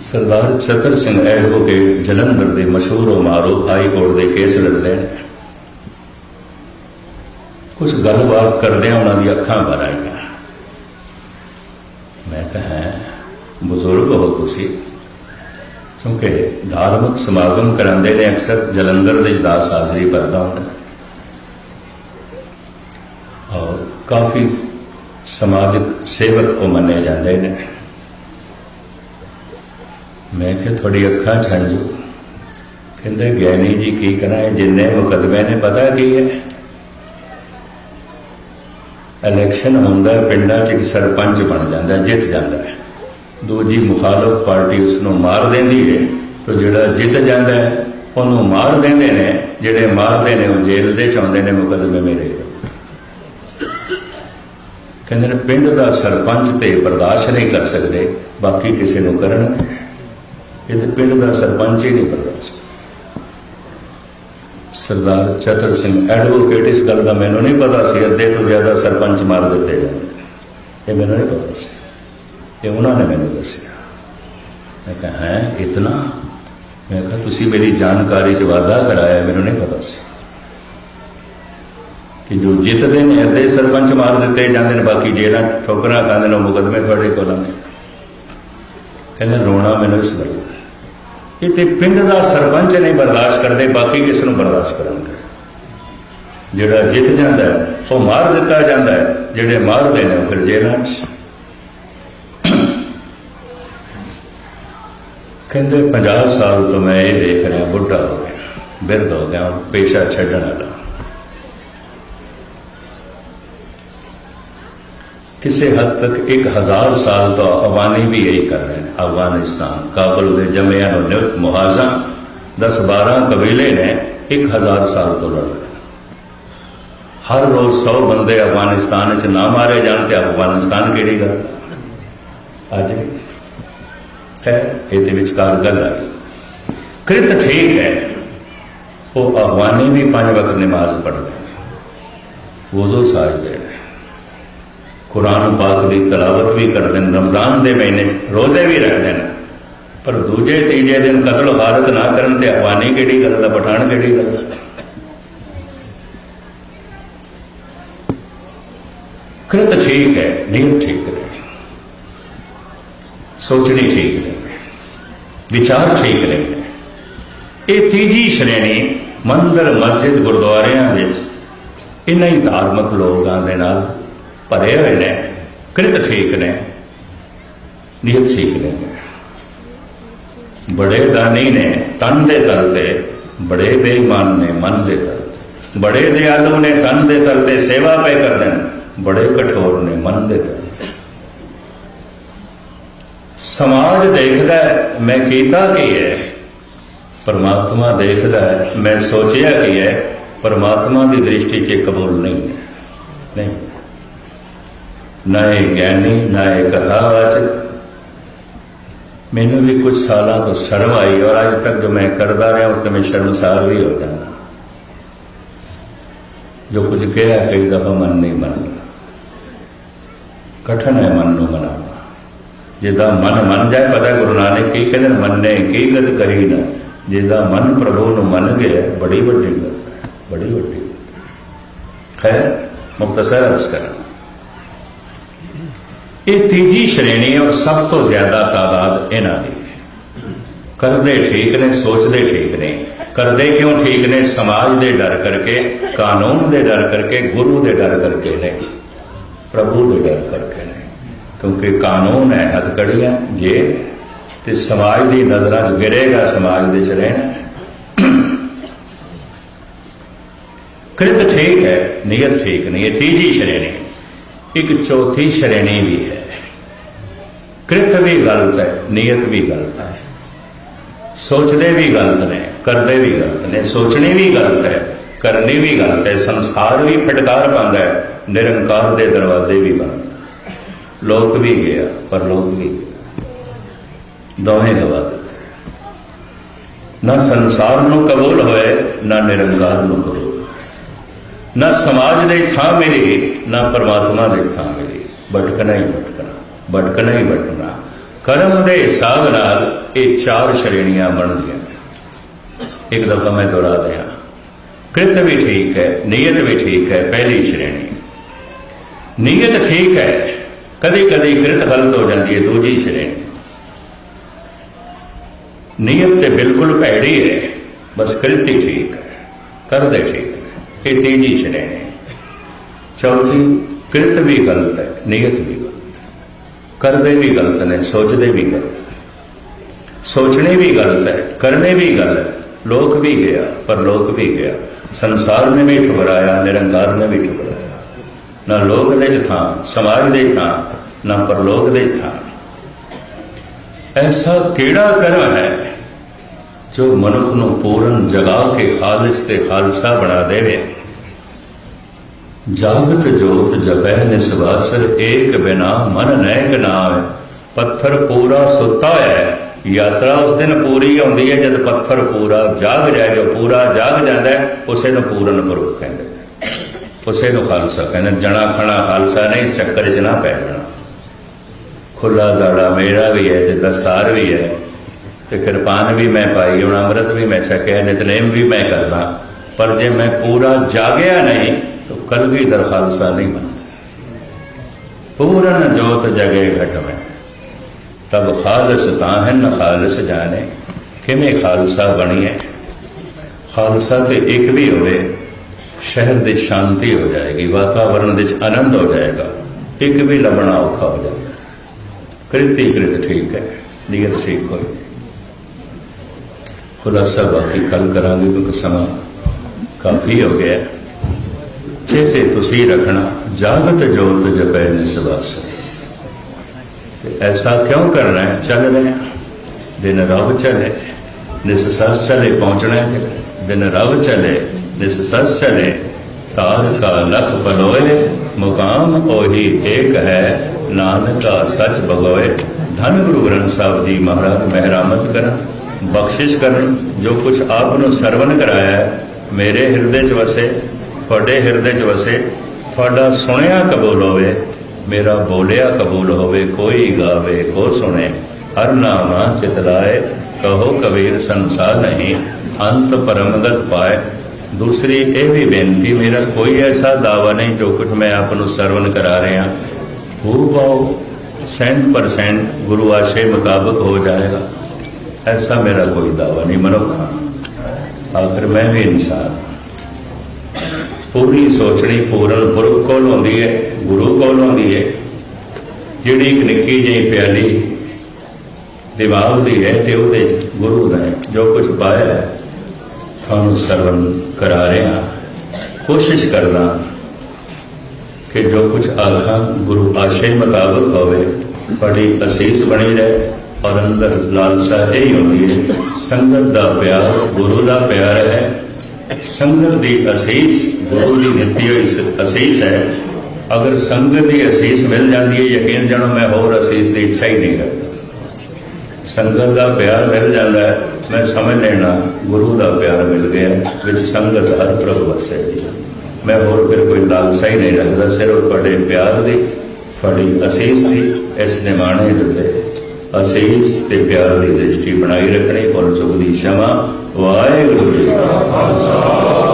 सरदार छतर सिंह एडवोकेट जलंधर के मशहूर मारो हाई कोर्ट के केस लड़ते हैं। कुछ गलबात करदे उन्होंने अखां भर आईयां। मैं कहा बुजुर्ग हो तुसी, क्योंकि धार्मिक समागम करांदे ने अक्सर जलंधर के दास हाजरी भरदा हुंदा और काफ़ी समाजिक सेवक वो मने जाते हैं। मैं क्या थोड़ी अखां छंजू, कहते ज्ञानी जी की करा, जिन्ने मुकदमे ने पता की है। इलैक्शन होंदा पिंडा च, एक सरपंच बन जाता, जित जाता है, दूजी मुखालफ पार्टी उसनों मार देंदी है, तो जिहड़ा जित जाता है उन्होंने मार देंदे ने, जिहड़े मारदे ने वो जेल दे चाहुंदे ने मुकदमे मेरे। कहते हैं पिंड का सरपंच तो बर्दाश्त नहीं कर सकते, बाकी किसी को करन, ये तो पिंड का सरपंच ही नहीं बर्दाश्त। सरदार छतर सिंह एडवोकेट, इस गल का मैनू नहीं पता सी, अद्धे तो ज्यादा सरपंच मार दिते जाते, ये मैनू नहीं पता सी, ये उन्होंने मैनू दसिया। मैं कहा है इतना, मैं कहा तुसी मेरी जानकारी च वाधा कराया, मैनू नहीं पता सी कि जो जितते हैं अद्धे सरपंच मार दिते जाते हैं, बाकी जेल ठोकरा खाते हैं, मुकदमे थोड़े को। कहते रोना मैनू इस गल, ये तो पिंड का सरपंच नहीं बर्दाश्त करते, बाकी किस नूं बर्दाश्त करेंगे। जिहड़ा जित जाता है वो मार दिता जाता है, जिहड़े मारते हैं फिर जेलों। कहते 50 साल तो मैं ये देख रहा, बुढ़ा हो गया, बिरध हो गया, पेशा छड्डण वाला। किसी हद तक 1000 साल तो अफगानी भी यही कर रहे हैं। अफगानिस्तान काबुल के जमिया नियुक्त मुहाजा 10-12 कबीले ने 1000 साल तो लड़ रहे। हर रोज 100 बंदे अफगानिस्तान च ना मारे जाते, अफगानिस्तान केड़ी गल अज भी खैर ये विचकार गल आई। कृत ठीक है, वो अफगानी भी 5 वक्त नमाज पढ़ते हैं, वज़ू साजदे हैं, कुरान पाक की तलावत भी करते हैं, रमजान के महीने रोजे भी रखते हैं, पर दूजे तीजे दिन कतल गारत ना करन ते अफगानी केड़ी गल दा, पठान केड़ी गल दा। कृत ठीक है, नीयत ठीक है, सोचनी ठीक नहीं है, विचार ठीक नहीं है। ये तीजी श्रेणी मंदिर मस्जिद गुरुद्वारियां विच इन्हां ही धार्मिक लोगों के नाल भरे हुए ने, कृत ठीक ने, नीयत ठीक नहीं है। बड़े दानी ने तन दे तल ते, बड़े बेईमान ने मन दे तल ते। बड़े दयालु ने तन दे तल ते सेवा पे कर दें, बड़े कठोर ने मन दे तल ते। समाज देखता है मैं कीता की है, परमात्मा देखता है मैं सोचिया की है। परमात्मा की दृष्टि च कबूल नहीं है, नहीं। ना ये ज्ञानी ना ये कथावाचक। मैंने भी कुछ साल तो शर्म आई और आज तक जो मैं करता रहा उससे मैं शर्मसार भी हो जाना। जो कुछ कहा कई दफा मन नहीं बनता, कठिन है मन को मनाना। जिदा मन मन जाए, पता गुरु नानक की कहते मनने की गत कही ना, जिदा मन प्रभु न मन गया बड़ी वड्डी गल है, बड़ी वड्डी। खैर मुख्तसर अर्ज करना, ये तीजी श्रेणी है और सब तो ज्यादा तादाद इन्हां दी है। करदे ठीक ने, सोचते ठीक ने। करदे क्यों ठीक ने? समाज दे डर करके, कानून दे डर करके, गुरु दे डर करके नहीं, प्रभु दे डर करके नहीं। क्योंकि कानून है हथकड़ियां जेल ते समाज की नजर च गिरेगा, समाज दे च रहना। कृत ठीक है, नीयत ठीक नहीं। ये तीजी श्रेणी। एक चौथी श्रेणी भी है। कृत भी गलत है, नीयत भी गलत है। सोचते भी गलत ने, करते भी गलत ने। सोचनी भी गलत है, करनी भी गलत है। संसार भी फटकार पाता है, निरंकार दे दरवाजे भी बंद। लोक भी गया पर लोक भी गया, दोवें गवा देते। ना संसार नूं कबूल होए, ना निरंकार नूं कबूल, ना समाज दे थां मिली, ना परमात्मा दे थां मिली। भटकना ही भटकना, भटकना ही भटकना। कर्म दे हिसाब नाल ये चार श्रेणियां बन गई। एक दफा मैं दोहरा दिया, कृत भी ठीक है, नीयत भी ठीक है, पहली श्रेणी। नीयत ठीक है, कदी कदी कृत गलत हो जाती है, दूजी श्रेणी। नीयत तो बिल्कुल भैड़ी है, बस कृत ही ठीक है, कर दे ठीक है, ये तीजी श्रेणी। चौथी, कृत भी गलत है, नीयत भी गलत है, करते भी गलत ने, सोचते भी गलत है। सोचने भी गलत है, करने भी गलत है। लोक भी गया पर लोक भी गया। संसार ने भी ठुकराया, निरंकार ने भी ठुकराया। ना लोक दे था, समाज दे था, ना परलोक दे था। ऐसा केड़ा कर्म है जो मनुख नूं पूर्ण जगा के खालिस ते खालसा बना देवे। जागत जोत जपै निसवासर, एक बिना मन नैक नाम। पत्थर पूरा सुता है, यात्रा उस दिन पूरी आउंदी है जब पत्थर पूरा जाग जाए। जो पूरा जाग जाता है उसे नूं पूर्ण पुरख कहंदे, उसे नूं खालसा कहंदे। जना खना खालसा नहीं, इस चक्कर च ना पै जाना। खुला दाड़ा मेरा भी है, तो दस्तार भी है, तो किरपान भी मैं पाई, हूँ अमृत भी मैं छकिया, नितनेम भी मैं करना। पर जे मैं पूरा जागया नहीं तो कलगीधर खालसा नहीं बनता। पूर्ण जोत जगे घट में, तब खालस ताहन खालस जाने। किमें खालसा बनीए? खालसा तो एक भी होवे, शहर की शांति हो जाएगी, वातावरण के आनंद हो जाएगा। एक भी लभना औखा हो जाएगा। कृत ही कृत ठीक है, नीयत ठीक कोई नहीं। खुलासा बाकी कल करांगे क्योंकि समा काफी हो गया। चेते तुसी रखना, जागत जोत जपै निसवास। ऐसा क्यों करना है? चल रहे हैं, दिन रब चले निसस चले, पहुंचना है। दिन रब चले निसस चले, तार का लख पलोए, मुकाम ओही एक है, नानका सच बगोए। धन गुरु ग्रंथ साहब जी महाराज मेहरामत करन, बख्शिश करन। जो कुछ आपनों सरवण कराया है मेरे हिरदे च वसे, थोड़े हिरदे च वसे। थोड़ा सुनिया कबूल होवे, मेरा बोलिया कबूल होवे। कोई गावे को सुने, हर नामा चितलाए। कहो कबीर संसार नहीं, अंत परमगत पाए। दूसरी ये भी बेनती, मेरा कोई ऐसा दावा नहीं जो कुछ मैं आपनों सरवण करा रहा हूँ पाओ 100% गुरु आशे मुताबिक हो जाएगा, ऐसा मेरा कोई दावा नहीं। मनुख आखिर मैं भी इंसान। पूरी सोचनी पूर्ण पुरख कोल होंदी है, गुरु कोल होंदी है। ਜਿਹੜੀ ਇੱਕ ਨਿੱਕੀ ਜਿਹੀ ਪਿਆਲੀ ਦਿਮਾਗ ਦੀ ਹੈ ਤੇ ਉਹਦੇ 'ਚ ਗੁਰੂ ਨੇ ਜੋ ਕੁਝ ਪਾਇਆ ਹੈ ਤੁਹਾਨੂੰ ਸਰਵਨ ਕਰਾ ਰਿਹਾ। ਕੋਸ਼ਿਸ਼ ਕਰਦਾ ਕਿ ਜੋ ਕੁਝ ਆਖਾਂ ਗੁਰੂ ਆਸ਼ੇ ਮੁਤਾਬਕ ਹੋਵੇ, ਬੜੀ ਅਸੀਸ ਬਣੀ ਰਹੇ। ਔਰ ਅੰਦਰ ਲਾਲਸਾ ਇਹ ਹੁੰਦੀ ਹੈ ਸੰਗਤ ਦਾ ਪਿਆਰ ਗੁਰੂ ਦਾ ਪਿਆਰ ਹੈ। ਸੰਗਤ ਦੀ ਅਸੀਸ ਗੁਰੂ ਦੀ ਦਿੱਤੀ ਹੋਈ ਅਸੀਸ ਹੈ। ਅਗਰ ਸੰਗਤ ਦੀ ਅਸੀਸ ਮਿਲ ਜਾਂਦੀ ਹੈ, ਯਕੀਨ ਜਾਣੋ ਮੈਂ ਹੋਰ ਅਸੀਸ ਦੀ ਇੱਛਾ ਹੀ ਨਹੀਂ ਕਰਦਾ। ਸੰਗਤ ਦਾ ਪਿਆਰ ਮਿਲ ਜਾਂਦਾ ਹੈ, ਮੈਂ ਸਮਝ ਲੈਣਾ ਗੁਰੂ ਦਾ ਪਿਆਰ ਮਿਲ ਗਿਆ, ਵਿੱਚ ਸੰਗਤ ਹਰ ਪ੍ਰਭ ਵਸੇ ਜੀ। ਮੈਂ ਹੋਰ ਫਿਰ ਕੋਈ ਲਾਲਸਾ ਹੀ ਨਹੀਂ ਰੱਖਦਾ, ਸਿਰਫ ਤੁਹਾਡੇ ਪਿਆਰ ਦੀ, ਤੁਹਾਡੀ ਅਸੀਸ ਦੀ। ਇਸ ਨਿਮਾਣੇ ਦੇ ਅਸੀਸ ਤੇ ਪਿਆਰ ਦੀ ਦ੍ਰਿਸ਼ਟੀ ਬਣਾਈ ਰੱਖਣੀ। ਭੁੱਲ ਚੁੱਕ ਦੀ क्षमा। ਵਾਹਿਗੁਰੂ ਜੀ ਕਾ ਖਾਲਸਾ।